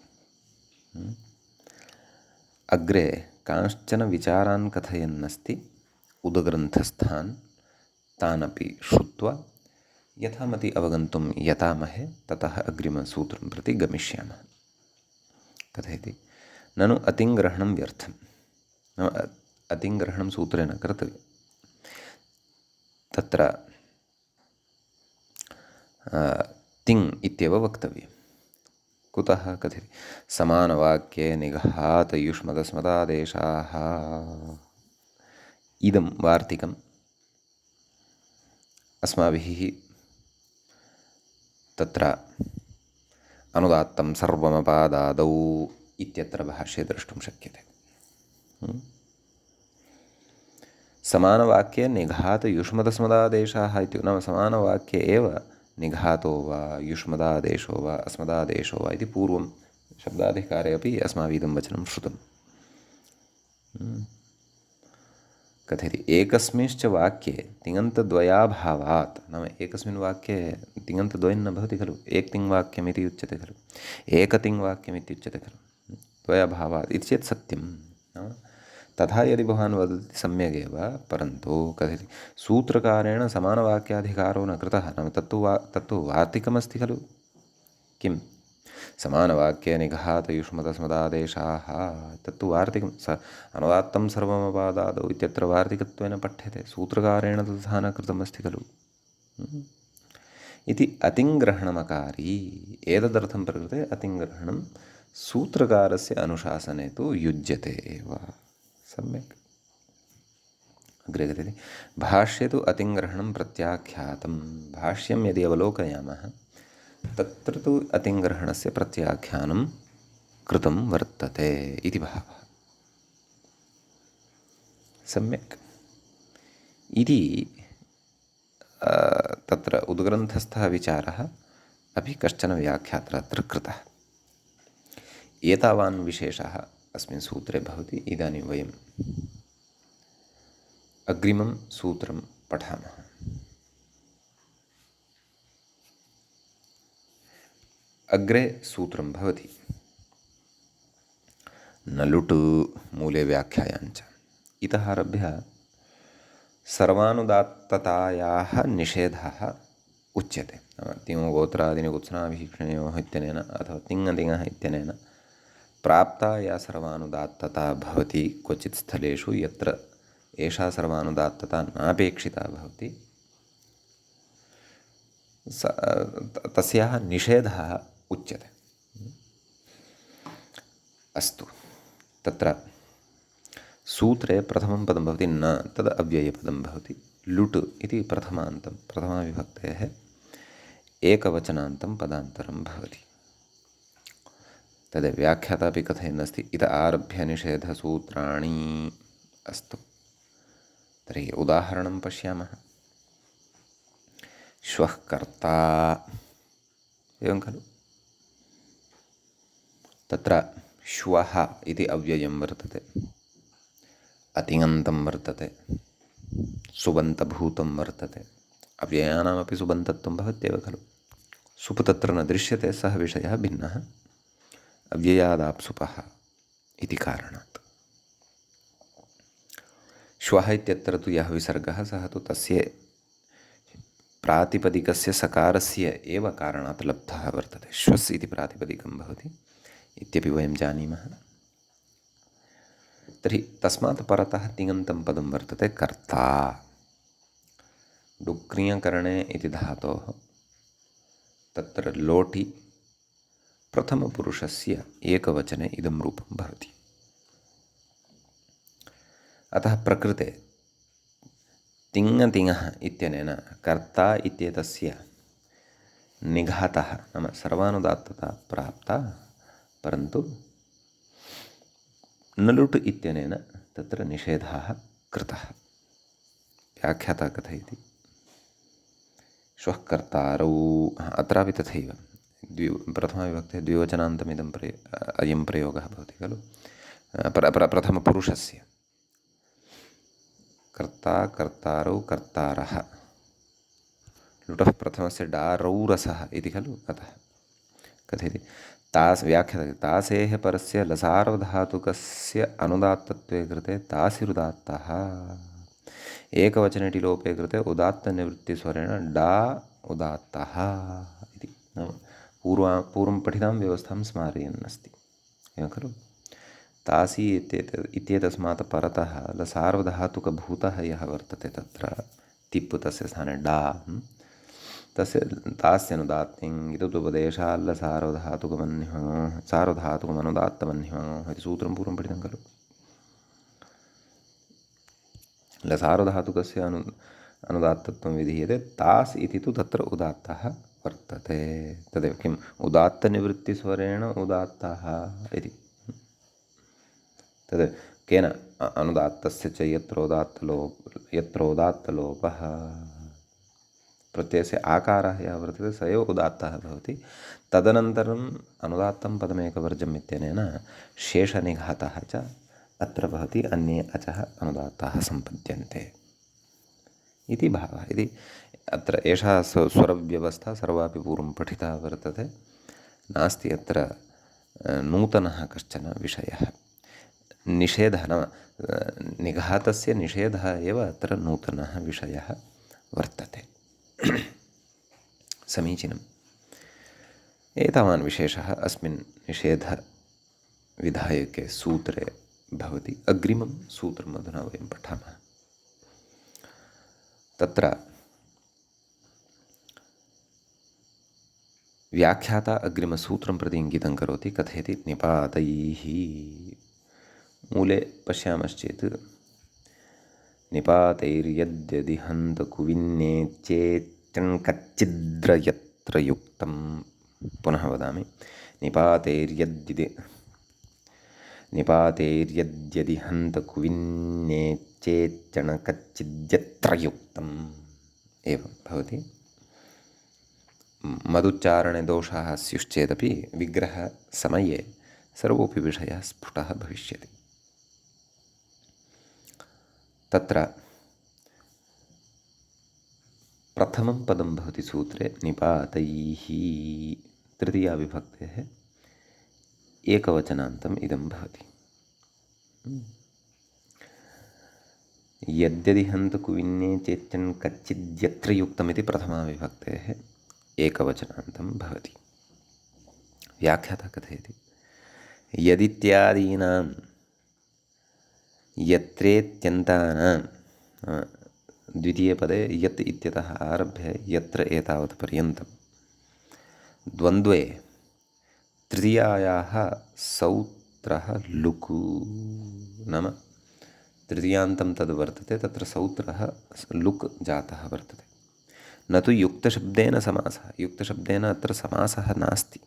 अग्रे कांश्चन विचारान् कथयन्नस्ति उदग्रन्थस्थान् तानपि श्रुत्वा यथामति अवगन्तुं यतामहे ततः अग्रिमसूत्रं प्रति गमिष्यामः कथयति ननु अतिङ्ग्रहणं व्यर्थं नाम अतिङ्ग्रहणं सूत्रेण कर्तव्यं तत्र तिङ् इत्येव वक्तव्यं कुतः कथयति समानवाक्ये निघातयुष्मदस्मदादेशाः इदं वार्तिकम् अस्माभिः तत्र अनुदात्तं सर्वमपादादौ इत्यत्र भाष्ये द्रष्टुं शक्यते समानवाक्ये निघातयुष्मदस्मदादेशाः इति नाम समानवाक्ये एव निघातो वा युष्मदादेशो वा अस्मदादेशो वा इति पूर्वं शब्दाधिकारे अपि अस्माभिः इदं वचनं श्रुतं कथयति एकस्मिंश्च वाक्ये तिङन्तद्वयाभावात् नाम एकस्मिन् वाक्ये तिङन्तद्वयं न भवति खलु एकतिङ्वाक्यमिति उच्यते खलु एकतिङ्वाक्यमिति उच्यते खलु द्वयाभावात् इति चेत् सत्यं नाम तथा यदि भवान् वदति सम्यगेव परन्तु कथयति सूत्रकारेण समानवाक्याधिकारो न कृतः नाम तत्तु वार्तिकमस्ति खलु किं समानवाक्ये निघातयुष्मदस्मदादेशाः तत्तु वार्तिकं स अनुदात्तं सर्वमपादादौ इत्यत्र वार्तिकत्वेन पठ्यते सूत्रकारेण तथा न कृतमस्ति खलु इति अतिङ्ग्रहणमकारी एतदर्थं प्रकृते अतिङ्ग्रहणं सूत्रकारस्य अनुशासने तु युज्यते एव सम्यक् अग्रे कथयति भाष्ये तु अतिङ्ग्रहणं प्रत्याख्यातं भाष्यं यदि अवलोकयामः तत्र तु अतिङ्ग्रहणस्य प्रत्याख्यानं कृतं वर्तते इति भावः सम्यक् इति तत्र उद्ग्रन्थस्थः विचारः अपि कश्चन व्याख्यात्र अत्र कृतः एतावान् विशेषः अस्मिन् सूत्रे भवति इदानीं वयम् अग्रिमं सूत्रं पठामः अग्रे सूत्रं भवति न लुट् मूले व्याख्यायाञ्च इतः आरभ्य सर्वानुदात्ततायाः निषेधः उच्यते तिङगोत्रादीनि कुत्सनाभिक्षणयोः इत्यनेन अथवा तिङतिङः इत्यनेन प्राप्ता या सर्वानुदात्तता भवति क्वचित् स्थलेषु यत्र एषा सर्वानुदात्तता नापेक्षिता भवति तस्याः निषेधः उच्यते अस्तु तत्र सूत्रे प्रथमं पदं भवति न तद् अव्ययपदं भवति लुट् इति प्रथमान्तं प्रथमाविभक्तेः एकवचनान्तं पदान्तरं भवति तद् व्याख्याता अपि कथयन्नस्ति इत आरभ्य निषेधसूत्राणि अस्तु तर्हि उदाहरणं पश्यामः श्वः कर्ता एवं खलु तत्र श्वः इति अव्ययं वर्तते अतिङन्तं वर्तते सुबन्तभूतं वर्तते अव्ययानामपि सुबन्तत्वं भवत्येव खलु सुप् तत्र न दृश्यते सः विषयः भिन्नः अव्ययादाप्सुपः इति कारणात् श्वः इत्यत्र तु यः विसर्गः सः तु तस्य प्रातिपदिकस्य सकारस्य एव कारणात् लब्धः वर्तते श्वस् इति प्रातिपदिकं भवति इत्यपि वयं जानीमः तर्हि तस्मात् परतः तिङन्तं पदं वर्तते कर्ता डुक्रियकरणे इति धातोः तत्र लोटि प्रथमपुरुषस्य एकवचने इदं रूपं भवति अतः प्रकृते तिङतिङः इत्यनेन कर्ता इत्येतस्य निघातः नाम सर्वानुदात्तता प्राप्ता परन्तु नलुट् इत्यनेन तत्र निषेधः कृतः। व्याख्याता कथयति श्वः कर्तारौ, अत्रापि तथैव प्रथमाविभक्ते द्विवचनान्तमिदं अयं प्रयोगः भवति खलु। प्रथमपुरुषस्य कर्ता कर्तारौ कर्तारः, लुटः प्रथमस्य डारौरसः इति खलु। अतः कथयति तास् व्याख्याते तासेः परस्य लसार्वधातुकस्य अनुदात्तत्वे कृते तासिरुदात्तः, एकवचने टिलोपे कृते उदात्तनिवृत्तिस्वरेण डा उदात्तः इति। नाम पूर्वं पठितां व्यवस्थां स्मारयन् अस्ति, एवं खलु। तासी इत्येतस्मात् परतः लसार्वधातुकभूतः यः वर्तते तत्र तिप् तस्य स्थाने डा, तस्य तास्यनुदात्तिङ् इदुपदेशाल्ल सार्वधातुकमनुदात्तमन्योः इति सूत्रं पूर्वं पठितं खलु। लसार्वधातुकस्य अनुदात्तत्वं विधीयते, तास् इति तु तत्र उदात्तः वर्तते। तदेव किम् उदात्तनिवृत्तिस्वरेण उदात्तः इति। तद् केन अनुदात्तस्य च यत्रोदात्तलोपः, प्रत्ययस्य आकारः यः वर्तते स एव उदात्तः भवति। तदनन्तरम् अनुदात्तं पदमेकवर्जम् इत्यनेन शेषनिघातः च अत्र भवति, अन्ये अचः अनुदात्ताः सम्पद्यन्ते इति भावः। इति अत्र एषा स्वरव्यवस्था सर्वापि पूर्वं पठिता वर्तते, नास्ति अत्र नूतनः कश्चन विषयः। निषेधः नाम निघातस्य निषेधः एव अत्र नूतनः विषयः वर्तते। समीचीनम्। एतावान् विशेषः अस्मिन् निषेधविधायके सूत्रे भवति। अग्रिमं सूत्रम् अधुना वयं पठामः। तत्र व्याख्याता अग्रिमसूत्रं प्रति इङ्गितं करोति। कथयति निपातैः। मूले पश्यामश्चेत् निपातैर्यद्यदि हन्तकुविन्नेच्चेच्चङ्कच्चिद्रयत्र युक्तं, पुनः वदामि, निपातैर्यद्यदि हन्तकुविन्नेच्चेच्चणकच्चिद्यत्र युक्तम् एवं भवति। मदुच्चारणे दोषाः स्युश्चेदपि विग्रहसमये सर्वोऽपि विषयः स्फुटः भविष्यति। तत्र प्रथमं पदं भवति सूत्रे निपातैः, तृतीया विभक्तेः एकवचनान्तम् इदं भवति। यद्यदि हन्तकुविन्ने चेच्चन् कच्चिद्यत्र युक्तमिति प्रथमा विभक्तेः एकवचनान्तं भवति। व्याख्याता कथयति यदित्यादीनां यत्रेत्यन्तानां, द्वितीयपदे यत् इत्यतः आरभ्य यत्र एतावत् पर्यन्तं द्वन्द्वे तृतीयायाः सौत्रः लुकु, नाम तृतीयान्तं तद् वर्तते, तत्र सौत्रः लुक् जातः वर्तते। न तु युक्तशब्देन समासः, युक्तशब्देन अत्र समासः नास्ति।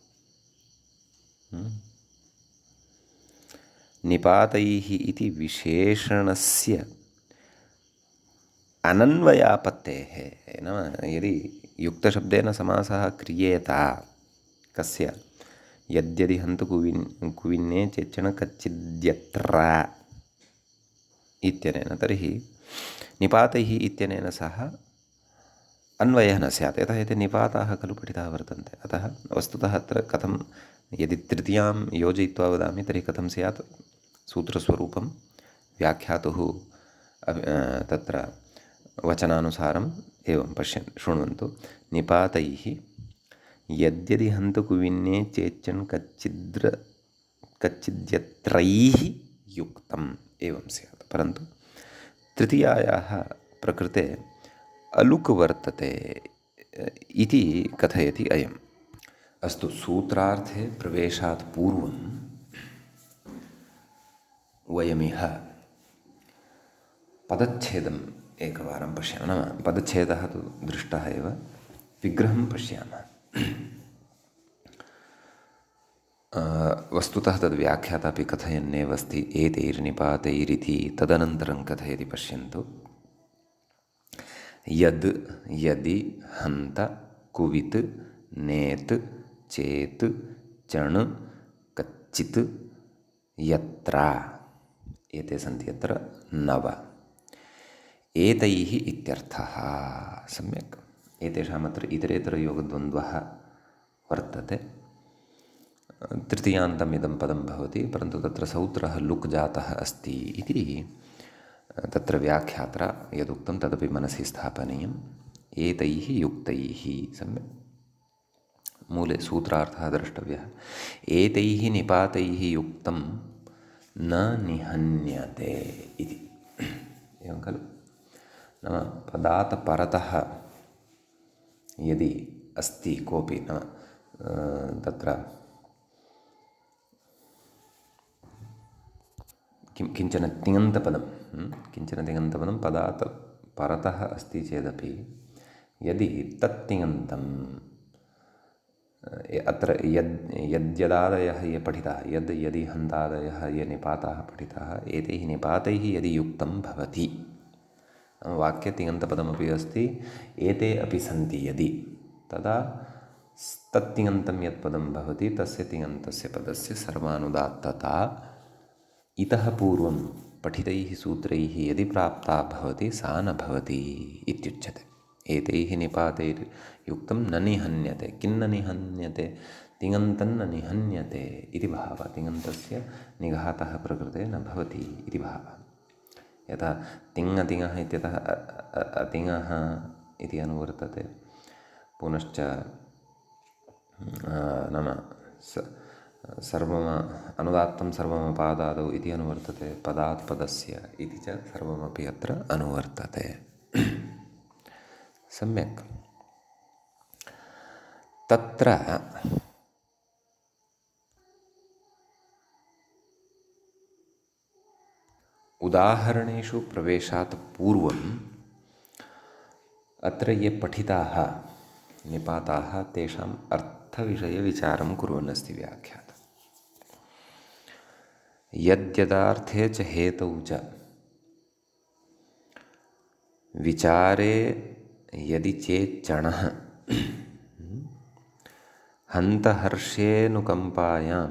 निपातैः इति विशेषणस्य अनन्वयापत्तेः, नाम यदि युक्तशब्देन समासः क्रियेत कस्य, यद्यदि हन्तकुविन्ने चेच्चण कच्चिद्यत्र इत्यनेन, तर्हि निपातैः इत्यनेन सह अन्वयः न स्यात्। यतः एते निपाताः खलु पठिताः वर्तन्ते। अतः वस्तुतः अत्र कथं, यदि तृतीयां योजयित्वा वदामि तर्हि कथं स्यात्, सूत्रस्वरूपं व्याख्यातुः तत्र वचनानुसारम् एवं शृण्वन्तु। निपातैः यद्यदि हन्तकुविन्ने चेच्चन् कच्चिद्यत्रैः युक्तम् एवं स्यात्। परन्तु तृतीयायाः प्रकृते अलुक् वर्तते इति कथयति अयम्। अस्तु, सूत्रार्थे प्रवेशात् पूर्वं वयमिह पदच्छेदम् एकवारं पश्यामः। नाम पदच्छेदः तु दृष्टः एव, विग्रहं पश्यामः। वस्तुतः तद् व्याख्यातापि कथयन्नेव अस्ति एतैर्निपातैरिति तदनन्तरं कथयति पश्यन्तु यद् यदि हन्त कुवित् नेत् चेत् चण् कच्चित् यत्र एते सन्ति यत्र नव एतैः इत्यर्थः। सम्यक्। एतेषामत्र इतरेतरयोगद्वन्द्वः वर्तते। तृतीयान्तम् इदं पदं भवति, परन्तु तत्र सौत्रः लुक् जातः अस्ति इति तत्र व्याख्यात्रा यदुक्तं तदपि मनसि स्थापनीयम्। एतैः युक्तैः। सम्यक्। मूले सूत्रार्थः द्रष्टव्यः। एतैः निपातैः युक्तं न निहन्यते इति। एवं खलु। नाम पदात् परतः यदि अस्ति कोऽपि, नाम तत्र किञ्चन तिङन्तपदं पदात् परतः अस्ति चेदपि यदि तत् तिङन्तं अत्र यद्यदादयः ये पठिताः, यद् यदि हन्तादयः ये निपाताः पठिताः, एतैः निपातैः यदि युक्तं भवति, वाक्ये तिङन्तपदमपि अस्ति, एते अपि सन्ति यदि, तदा तत्तिङन्तं यत्पदं भवति तस्य तिङन्तस्य पदस्य सर्वानुदात्तता इतः पूर्वं पठितैः सूत्रैः यदि प्राप्ता भवति सा न भवति इत्युच्यते। एतैः निपातैर्युक्तं न निहन्यते। किन्न निहन्यते? तिङन्तं न निहन्यते इति भावः। तिङन्तस्य निघातः प्रकृते न भवति इति भावः। यथा तिङतिङः इत्यतः अतिङः इति अनुवर्तते। पुनश्च नाम सर्वम् अनुदात्तं सर्वमपादादौ इति अनुवर्तते। पदात् पदस्य इति च सर्वमपि अत्र अनुवर्तते। सम्यक्। तत्र उदाहरणेषु प्रवेशात् पूर्वम् अत्र ये पठिताः निपाताः तेषाम् अर्थविषयविचारं कुर्वन् अस्ति व्याख्याता। यद्यदार्थे च हेतौ च विचारे यदि चेच्चणः हन्तहर्षेऽनुकम्पायां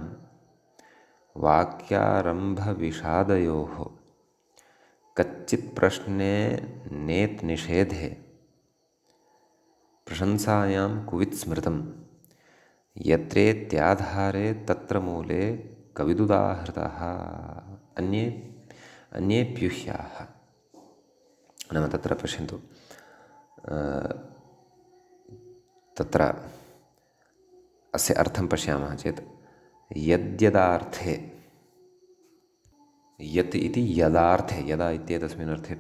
वाक्यारम्भविषादयोः कच्चित् प्रश्ने नेत् निषेधे प्रशंसायां कुवित् स्मृतं यत्रेत्याधारे तत्र मूले कविदुदाहृतः अन्येप्युह्याः। नाम तत्र पश्यन्तु, तत्र अस्य अर्थं पश्यामः चेत् यद्यदार्थे, यत् इति यदार्थे, यदा इत्येतस्मिन् अर्थे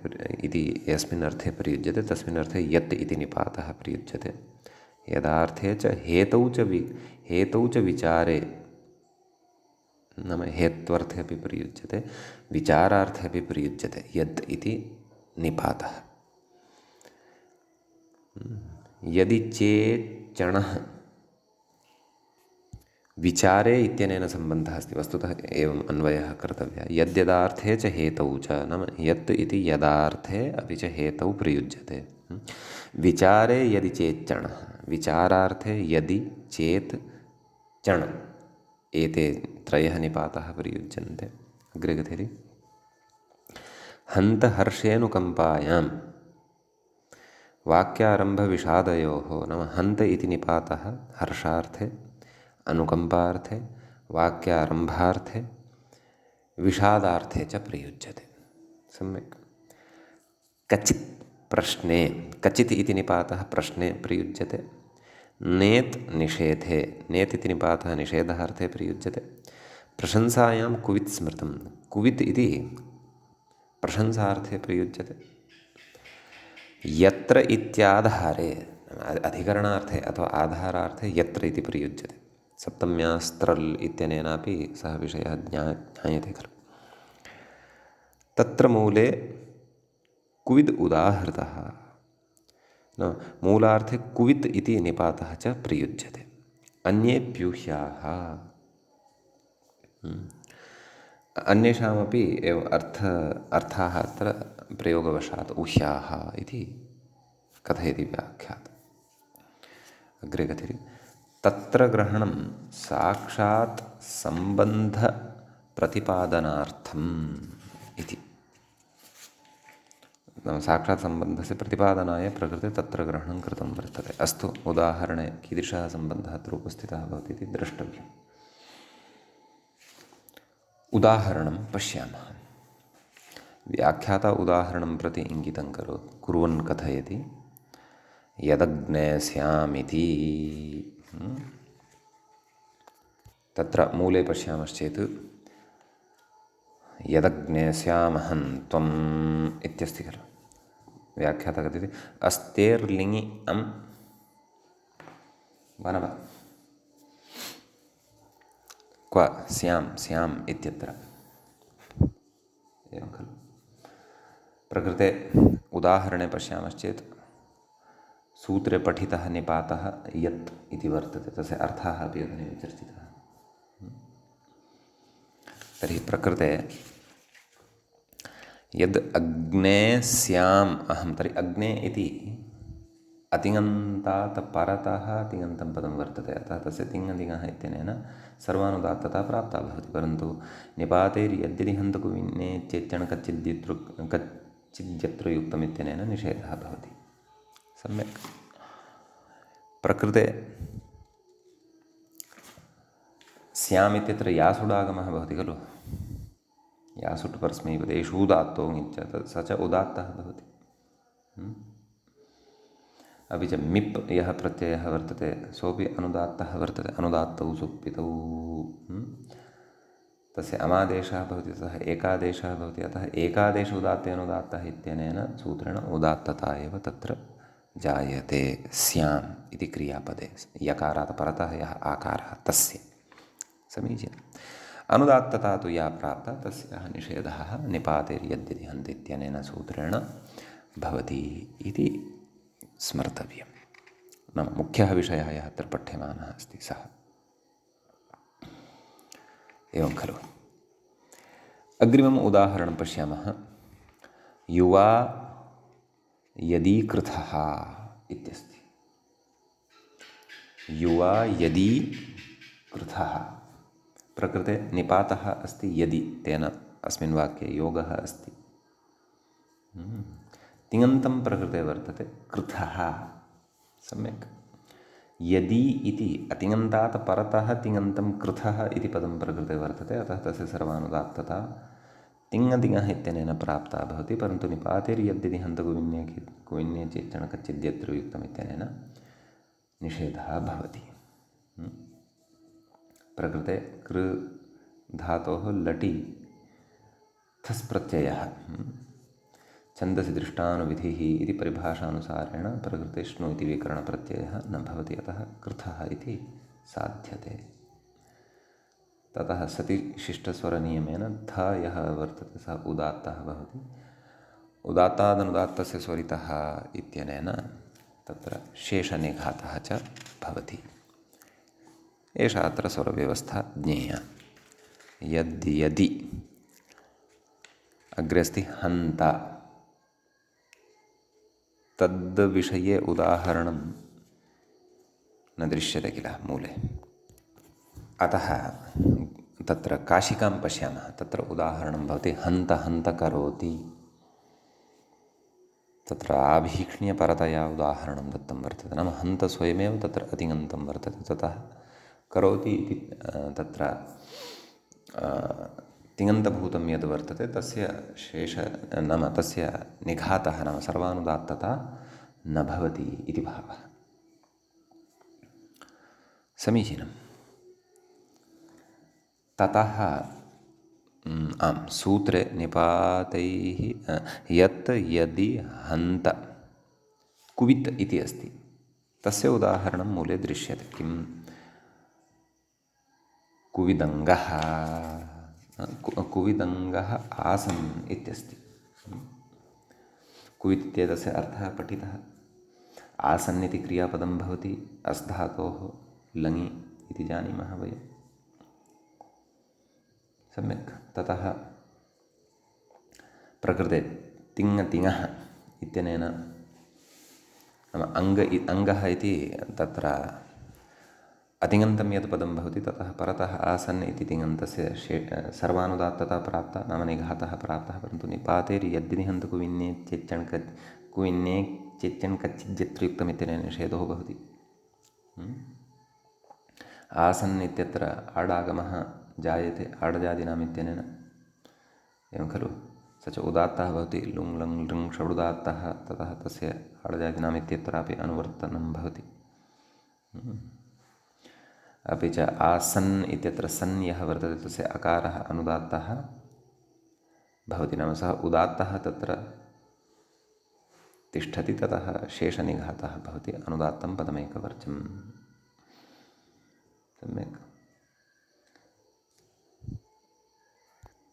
इति यस्मिन् अर्थे प्रयुज्यते तस्मिन् अर्थे यत् इति निपातः प्रयुज्यते। यदार्थे च हेतौ च विचारे, नाम हेत्वर्थे अपि प्रयुज्यते, विचारार्थे अपि प्रयुज्यते यत् इति निपातः। यदि चेच्चणः विचारे इत्यनेन सम्बन्धः अस्ति। वस्तुतः एवम् अन्वयः कर्तव्यः। यद्यदार्थे च हेतौ च, नाम यत् इति यदार्थे अपि च हेतौ प्रयुज्यते। विचारे यदि चेच्चणः, विचारार्थे यदि चेत् चण्, एते त्रयः निपाताः प्रयुज्यन्ते। अग्रे गच्छति। हन्तहर्षेऽनुकम्पायां वाक्यारम्भविषादयोः, नाम हन्त इति निपातः हर्षार्थे, अनुकम्पार्थे, वाक्यारम्भार्थे, विषादार्थे च प्रयुज्यते। सम्यक्। कचित् प्रश्ने, कचित् इति निपातः प्रश्ने प्रयुज्यते। नेत् निषेधे, नेत् इति निपातः निषेधार्थे प्रयुज्यते। प्रशंसायां कुवित् स्मृतं, कुवित् इति प्रशंसार्थे प्रयुज्यते। यत्र इत्याधारे, अधिकरणार्थे अथवा आधारार्थे यत्र इति प्रयुज्यते। सप्तम्यास्त्रल् इत्यनेनापि सः विषयः ज्ञायते खलु। तत्र मूले कुविद् उदाहृतः, न मूलार्थे कुवित् इति निपातः च प्रयुज्यते। अन्येप्युह्याः, अन्येषामपि एव अर्थाः अत्र प्रयोगवशात् ऊह्याः इति कथयति व्याख्यात्। अग्रे कथयति तत्र ग्रहणं साक्षात् सम्बन्धप्रतिपादनार्थम् इति। नाम साक्षात् सम्बन्धस्य प्रतिपादनाय प्रकृते तत्र ग्रहणं कृतं वर्तते। अस्तु, उदाहरणे कीदृशः सम्बन्धः अत्र उपस्थितः भवति इति द्रष्टव्यम्। उदाहरणं पश्यामः। व्याख्याता उदाहरणं प्रति इङ्गितं कुर्वन् कथयति यदग्ने स्यामिति। तत्र मूले पश्यामश्चेत् यदग्ने स्यामहं त्वम् इत्यस्ति खलु। व्याख्याता कथयति अस्तेर्लिङि अम् वनव क्व स्याम् इत्यत्र एवं खलु। प्रकृते उदाहरणे पश्यामश्चेत् सूत्रे पठितः निपातः यत् इति वर्तते, तस्य अर्थः अपि अग्रे चर्चितः। तर्हि प्रकृते यद् अग्ने स्याम् अहं, तर्हि अग्ने इति अतिङन्तात् परतः तिङन्तं पदं वर्तते, अतः तस्य तिङदिङः इत्यनेन सर्वानुदात्तता प्राप्ता भवति। परन्तु निपातेर्यद्यदि हन्तकुविन्ने चेत्यण कच्चिद्यत्र युक्तम् इत्यनेन निषेधः भवति। सम्यक्। प्रकृते स्याम् इत्यत्र यासुडागमः भवति खलु। यासुट् परस्मैपदेषु उदात्तो इत्यत्र स च उदात्तः भवति। अपि च मिप् यः प्रत्ययः वर्तते सोऽपि अनुदात्तः वर्तते। अनुदात्तौ सुप्पितौ तस्य अमादेशः भवति, ततः एकादेशः भवति। अतः एकादेश उदात्ते अनुदात्तः इत्यनेन सूत्रेण उदात्तता एव तत्र जायते। स्याम् इति क्रियापदे यकारात् परतः यः आकारः तस्य। समीचीनम्। अनुदात्तता तु या प्राप्ता तस्याः निषेधः निपातेर्यद्यदि हन्त इत्यनेन सूत्रेण भवति इति स्मर्तव्यं। नाम मुख्यः विषयः यः अत्र पठ्यमानः अस्ति सः। एवं खलु। अग्रिमम् उदाहरणं पश्यामः। युवा यदि कृतः इत्यस्ति। युवा यदि कृतः। प्रकृते निपातः अस्ति यदि, तेन अस्मिन् वाक्ये योगः अस्ति। तिङन्तं प्रकृते वर्तते कृतः। सम्यक्। यदि इति अतिङन्तात् परतः तिङन्तं कृतः इति पदं प्रकृते वर्तते, अतः तस्य सर्वानुदात्तता तिङदिङः इत्यनेन प्राप्ता भवति। परन्तु निपातेर्यद्यदि हन्तकुविन्ये चेत्यण कच्चिद्यत्र युक्तम् इत्यनेन निषेधः भवति। प्रकृते कृ धातोः लटि थस् प्रत्ययः छन्दसि दृष्टानुविधिः इति परिभाषानुसारेण प्रकृते श्नु इति विकरणप्रत्ययः न भवति, अतः कृतः इति साध्यते। ततः सति शिष्टस्वरनियमेन थ यः वर्तते सः उदात्तः भवति। उदात्तादनुदात्तस्य स्वरितः इत्यनेन तत्र शेषनिघातः च भवति। एषा अत्र स्वरव्यवस्था ज्ञेया। यद्यदि अग्रे अस्ति हन्त, तद्विषये उदाहरणं न दृश्यते किल मूले। अतः तत्र काशिकां पश्यामः, तत्र उदाहरणं भवति हन्त हन्त करोति। तत्र आभीक्ष्ण्यपरतया उदाहरणं दत्तं वर्तते। नाम हन्त स्वयमेव तत्र अतिङन्तं वर्तते, ततः करोति इति तत्र तिङन्तभूतं यद् वर्तते तस्य नाम तस्य निघातः नाम सर्वानुदात्तता न भवति इति भावः। समीचीनं। ततः सूत्रे निपातैः यत् यदि हन्त कुवित् इति अस्ति, तस्य उदाहरणं मूले दृश्यते। किं? कुविदङ्गः कुविदङ्गः आसन् इत्यस्ति। कुवित् इत्येतस्य अर्थः पठितः। आसन् इति क्रियापदं भवति अस् धातोः लङि इति जानीमः वयम्। सम्यक्। ततः प्रकृते तिङः इत्यनेन नाम अङ्गः इति तत्र अतिङन्तं यत् पदं भवति ततः परतः आसन् इति तिङन्तस्य सर्वानुदात्तता प्राप्ता नाम निघातः प्राप्तः, परन्तु निपातेर्यद्निहन्त कुविन्ने चेच्चण् कच्चिज्जत्युक्तम् इत्यनेन निषेधो भवति। आसन् इत्यत्र आडागमः जायते आडजादीनाम् इत्यनेन, एवं खलु। स च उदात्तः भवति लुङ् लङ् लृङ् षडुदात्तः, ततः तस्य आडजादीनाम् इत्यत्रापि अनुवर्तनं भवति। अपि च आसन् इत्यत्र सन् यः वर्तते तस्य अकारः अनुदात्तः भवति, नाम सः उदात्तः तत्र तिष्ठति, ततः शेषनिघातः भवति, अनुदात्तं पदमेकवर्ज्यम्। सम्यक्।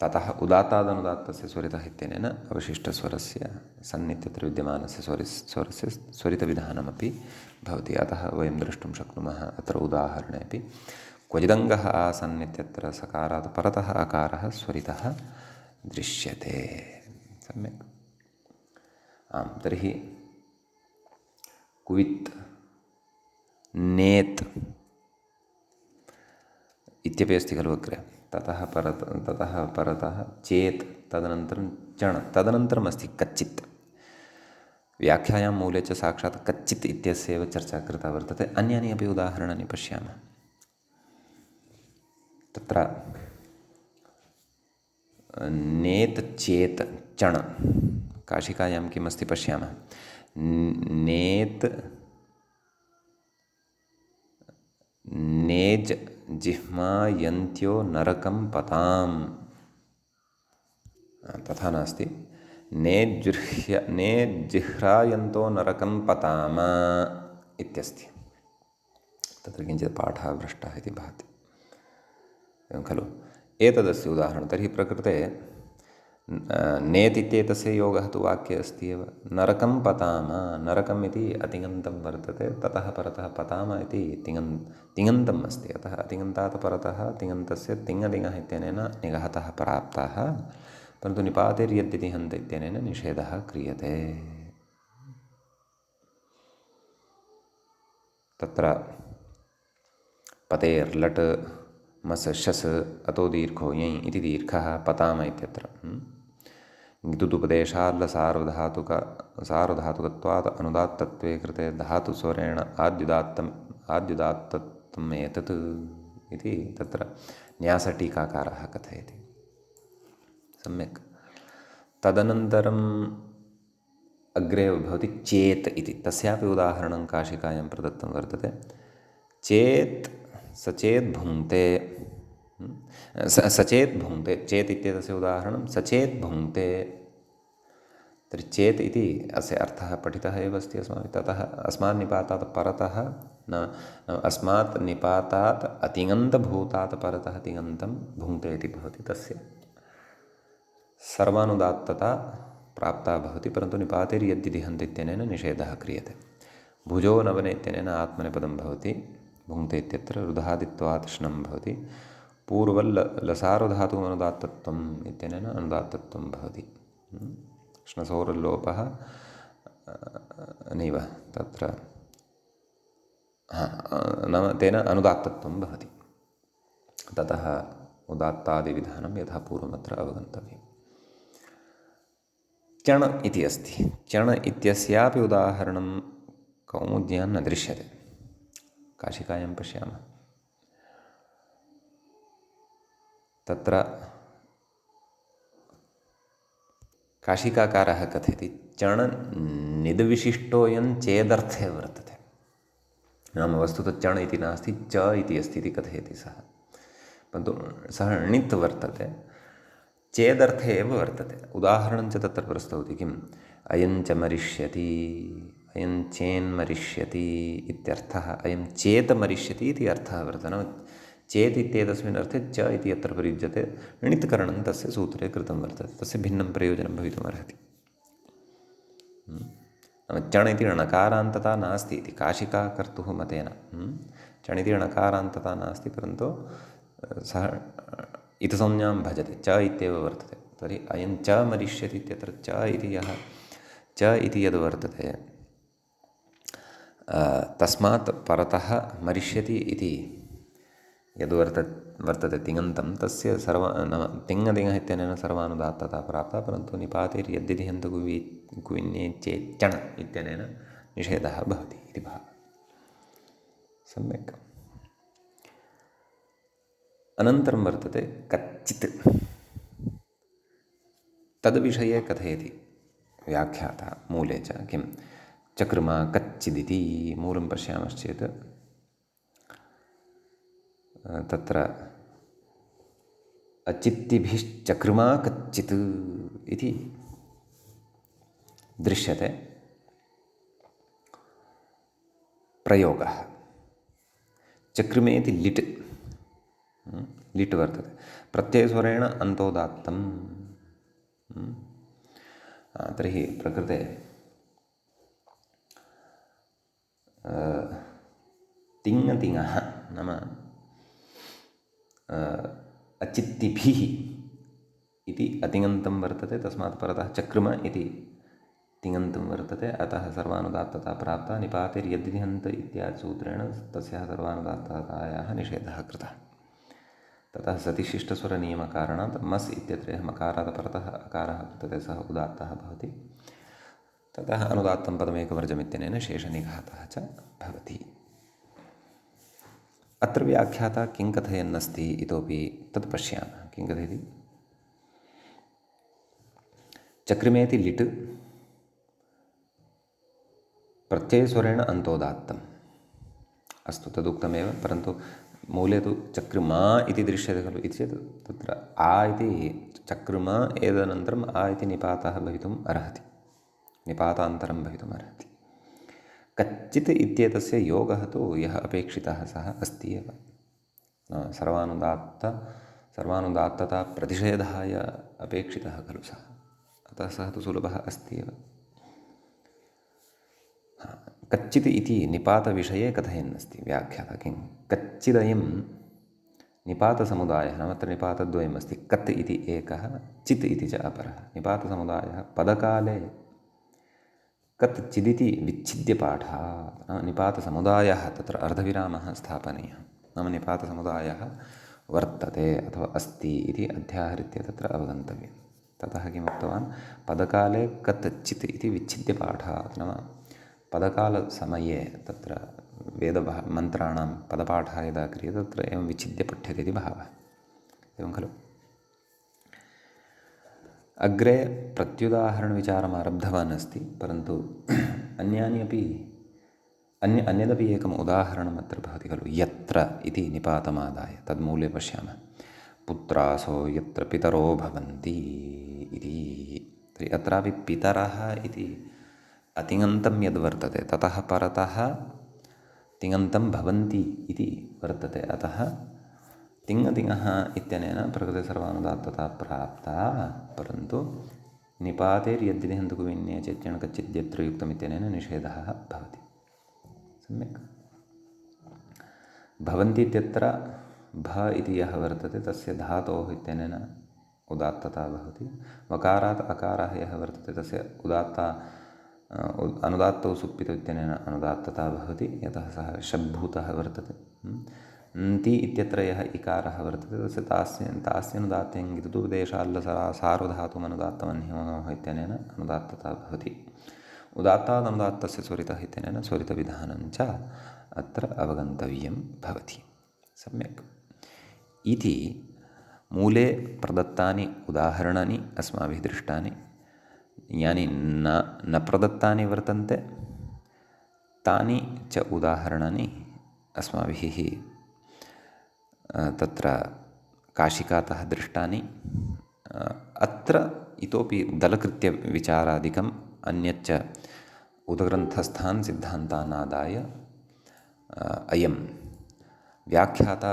ततः उदात्तादनुदात्तस्य स्वरितः इत्यनेन अवशिष्टस्वरस्य सन् इत्यत्र विद्यमानस्य स्वरस्य स्वरितविधानमपि भवति। अतः वयं द्रष्टुं शक्नुमः अत्र उदाहरणे अपि क्वचिदङ्गः आसन् इत्यत्र सकारात् परतः अकारः स्वरितः दृश्यते। सम्यक्। आम्, तर्हि कुवित् नेत् इत्यपि अस्ति खलु अग्रे। ततः परतः चेत्, तदनन्तरं चण्, तदनन्तरम् अस्ति कच्चित्। व्याख्यायां मूले च साक्षात् कच्चित् इत्यस्यैव चर्चा कृता वर्तते। अन्यानि अपि उदाहरणानि पश्यामः। तत्र नेत् चेत् चण् काशिकायां किमस्ति पश्यामः। नेत् नेज् जिह्मायन्त्यो नरकं पताम्, तथा नास्ति। नेज्जिह्रायन्तो नरकं पताम इत्यस्ति। तत्र किञ्चित् पाठः भ्रष्टः इति भाति, एवं खलु। एतदस्य उदाहरणं। तर्हि प्रकृते नेत् इत्येतस्य योगः तु वाक्ये अस्ति एव। नरकं पताम, नरकम् इति अतिङन्तं वर्तते, ततः परतः पताम इति तिङन्तम् अस्ति। अतः अतिङन्तात् परतः तिङन्तस्य तिङदिङः इत्यनेन निघातः प्राप्तः, परन्तु निपातेर्यद्दितिहन्त इत्यनेन निषेधः क्रियते। तत्र पतेर्लट् मस् शस् अतो दीर्घो यञ् इति दीर्घः पताम इत्यत्र। सार्वधातुकत्वात् अनुदात्तत्वे कृते धातुस्वरेण आद्युदात्तत्वम् एतत् इति तत्र न्यासटीकाकारः कथयति। सम्यक्। तदनन्तरम् अग्रे भवति चेत् इति, तस्यापि उदाहरणं काशिकायां प्रदत्तं वर्तते। चेत् सचेत् भुङ्क्ते, सचेत् भुङ्क्ते, चेत् इत्येतस्य उदाहरणं सचेत् भुङ्क्ते। तर्हि चेत् इति अस्य अर्थः पठितः एव अस्ति अस्माभिः। ततः अस्मात् निपातात् परतः अस्मात् निपातात् अतिङन्तभूतात् परतः तिङन्तं भुङ्क्ते इति भवति। तस्य सर्वानुदात्तता प्राप्ता भवति, परन्तु निपातेर्यद्दितिहन्त इत्यनेन निषेधः क्रियते। भुजो नवने इत्यनेन आत्मनेपदं भवति। भुङ्क्ते इत्यत्र रुधादित्वात् श्नं भवति। पूर्वल्लसारुधातुमनुदात्तत्वम् इत्यनेन अनुदात्तत्वं भवति। श्नसोर्लोपः नैव तत्र नाम तेन अनुदात्तत्वं भवति। ततः उदात्तादिविधानं यथा पूर्वमत्र अवगन्तव्यम्। चण् इति अस्ति। चण् इत्यस्यापि उदाहरणं कौमुद्यां न दृश्यते। काशिकायां पश्यामः। तत्र काशिकाकारः कथयति चण् निद्विशिष्टोऽयं चेदर्थे वर्तते। नाम वस्तुतः चण् इति नास्ति, च इति अस्ति इति कथयति सः, परन्तु सः णित् वर्तते, चेदर्थे एव वर्तते। उदाहरणं च तत्र प्रस्तौति किम्, अयं च मरिष्यति, अयं चेन्मरिष्यति इत्यर्थः। अयं चेत् मरिष्यति इति अर्थः वर्तते। नाम चेत् इत्येतस्मिन् अर्थे च इति यत्र प्रयुज्यते णित्करणं तस्य सूत्रे कृतं वर्तते, तस्य भिन्नं प्रयोजनं भवितुमर्हति। नाम चण् इति णकारान्तता नास्ति इति काशिकाकर्तुः मतेन। चण् इति णकारान्तता नास्ति, परन्तु सः इतसंज्ञां भजते च इत्येव वर्तते। तर्हि अयं च मरिष्यति इत्यत्र च इति यः च इति यद् वर्तते तस्मात् परतः मरिष्यति इति यद् वर्तते तिङन्तं तस्य नाम तिङदिङः इत्यनेन सर्वानुदात्तता प्राप्ता, परन्तु निपातेर्यद्दिधिहन्तकुवि कुविन्येच्येच्चण इत्यनेन निषेधः भवति इति भावः। सम्यक्। अनन्तरं वर्तते कच्चित्। तद्विषये कथयति व्याख्याता मूले च किं चकृमा कच्चिदिति मूलं पश्यामश्चेत् तत्र अचित्तिभिश्चकृमा कच्चित् इति दृश्यते प्रयोगः। चकृमेति लिट् लिट् वर्तते, प्रत्ययस्वरेण अन्तोदात्तं। तर्हि प्रकृते तिङतिङः नाम अचित्तिभिः इति अतिङन्तं वर्तते, तस्मात् परतः चकृम इति तिङन्तं वर्तते। अतः सर्वानुदात्तता प्राप्ता, निपातिर्यद्दिहन्त इत्यादिसूत्रेण तस्याः सर्वानुदात्ततायाः निषेधः कृतः। ततः सतिशिष्टस्वरनियमकारणात् मस् इत्यत्र यः मकारात् परतः अकारः वर्तते सः उदात्तः भवति। ततः अनुदात्तं पदमेकवर्जमित्यनेन शेषनिघातः च भवति। अत्र व्याख्याता किं कथयन्नस्ति इतोपि तत् पश्यामः। किं कथयति? चकृमेति लिट् प्रत्ययस्वरेण अन्तोदात्तम्। अस्तु, तदुक्तमेव, परन्तु मूले तु चकृमा इति दृश्यते खलु। इति चेत् तत्र आ इति चकृमा एतदनन्तरम् आ इति निपातः भवितुम् अर्हति, निपातान्तरं भवितुम् अर्हति। कच्चित् इत्येतस्य योगः तु यः अपेक्षितः सः अस्ति एव। सर्वानुदात्तता प्रतिषेधाय अपेक्षितः खलु सः, अतः सः तु सुलभः अस्ति एव। कच्चित् इति निपातविषये कथयन्नस्ति व्याख्याता। किं कच्चिदयं निपातसमुदायः, नाम अत्र निपातद्वयमस्ति, कत् इति एकः, चित् इति च अपरः। निपातसमुदायः पदकाले कत् चिदिति विच्छिद्यपाठात्, नाम निपातसमुदायः तत्र अर्धविरामः स्थापनीयः, नाम निपातसमुदायः वर्तते अथवा अस्ति इति अध्याहृत्य तत्र अवगन्तव्यं। ततः किमुक्तवान्? पदकाले कत् चित् इति विच्छिद्यपाठात्, नाम पदकालसमये तत्र मन्त्राणां पदपाठः यदा क्रियते तत्र एवं विच्छिद्य पठ्यते इति भावः। एवं खलु? अग्रे प्रत्युदाहरणविचारम् आरब्धवान् अस्ति, परन्तु अन्यदपि एकम् उदाहरणम् अत्र भवति खलु। यत्र इति निपातमादाय तद्मूले पश्यामः। पुत्रासो यत्र पितरो भवन्ति इति। तर्हि अत्रापि पितरः इति अतिङन्तं यद्वर्तते ततः परतः तिङन्तं भवन्ति इति वर्तते। अतः तिङतिङः इत्यनेन प्रकृते सर्वानुदात्तता प्राप्ता, परन्तु निपातेर्यद्दिहन्तकुविन्ये चेत्यण कच्चिद्यत्र युक्तमित्यनेन निषेधः भवति। सम्यक्। भवन्ति इत्यत्र भ इति यः वर्तते तस्य धातोः इत्यनेन उदात्तता भवति। वकारात् अकारः यः वर्तते तस्य अनुदात्तौ सुप्पितौ इत्यनेन अनुदात्तता भवति, यतः सः षड्भूतः वर्तते। न्ति इत्यत्र यः इकारः वर्तते तस्य तास्यनुदात्तेङ्गितुपदेशाल्लसार्वधातुमनुदात्तमन्योः इत्यनेन अनुदात्तता भवति। उदात्तादनुदात्तस्य स्वरितः इत्यनेन स्वरितविधानं च अत्र अवगन्तव्यं भवति। सम्यक्। इति मूले प्रदत्तानि उदाहरणानि अस्माभिः दृष्टानि। यानि न प्रदत्तानि वर्तन्ते तानि च उदाहरणानि अस्माभिः तत्र काशिकातः दृष्टानि। अत्र इतोपि दलकृत्यविचारादिकम् अन्यच्च उदग्रन्थस्थान् सिद्धान्तानादाय अयं व्याख्याता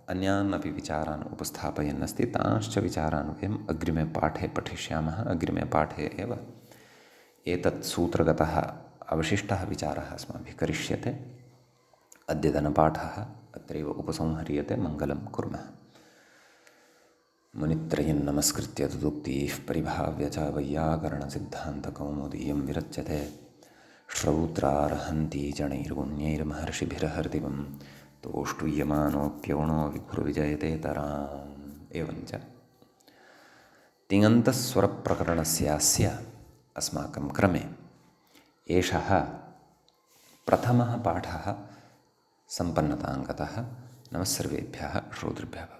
अन्यान् अपि विचारान् उपस्थापयन्नस्ति। तांश्च विचारान् वयम् अग्रिमे पाठे पठिष्यामः। अग्रिमे पाठे एव एतत् सूत्रगतः अवशिष्टः विचारः अस्माभिः करिष्यते। अद्यतनपाठः अत्रैव उपसंह्रियते। मङ्गलं कुर्मः। मुनित्रयं नमस्कृत्य तदुक्तिः परिभाव्य च वैयाकरणसिद्धान्तकौमुदीयं विरच्यते श्रौत्रार्हन्ति जनैर्गुण्यैर्महर्षिभिर्हृदिवं तोष्टुयमानोऽप्यवणो विभुर्विजयतेतराम्। एवञ्च तिङन्तस्वरप्रकरणस्यास्य अस्माकं क्रमे एषः प्रथमः पाठः सम्पन्नताङ्गतः। नमः सर्वेभ्यः श्रोतृभ्यः।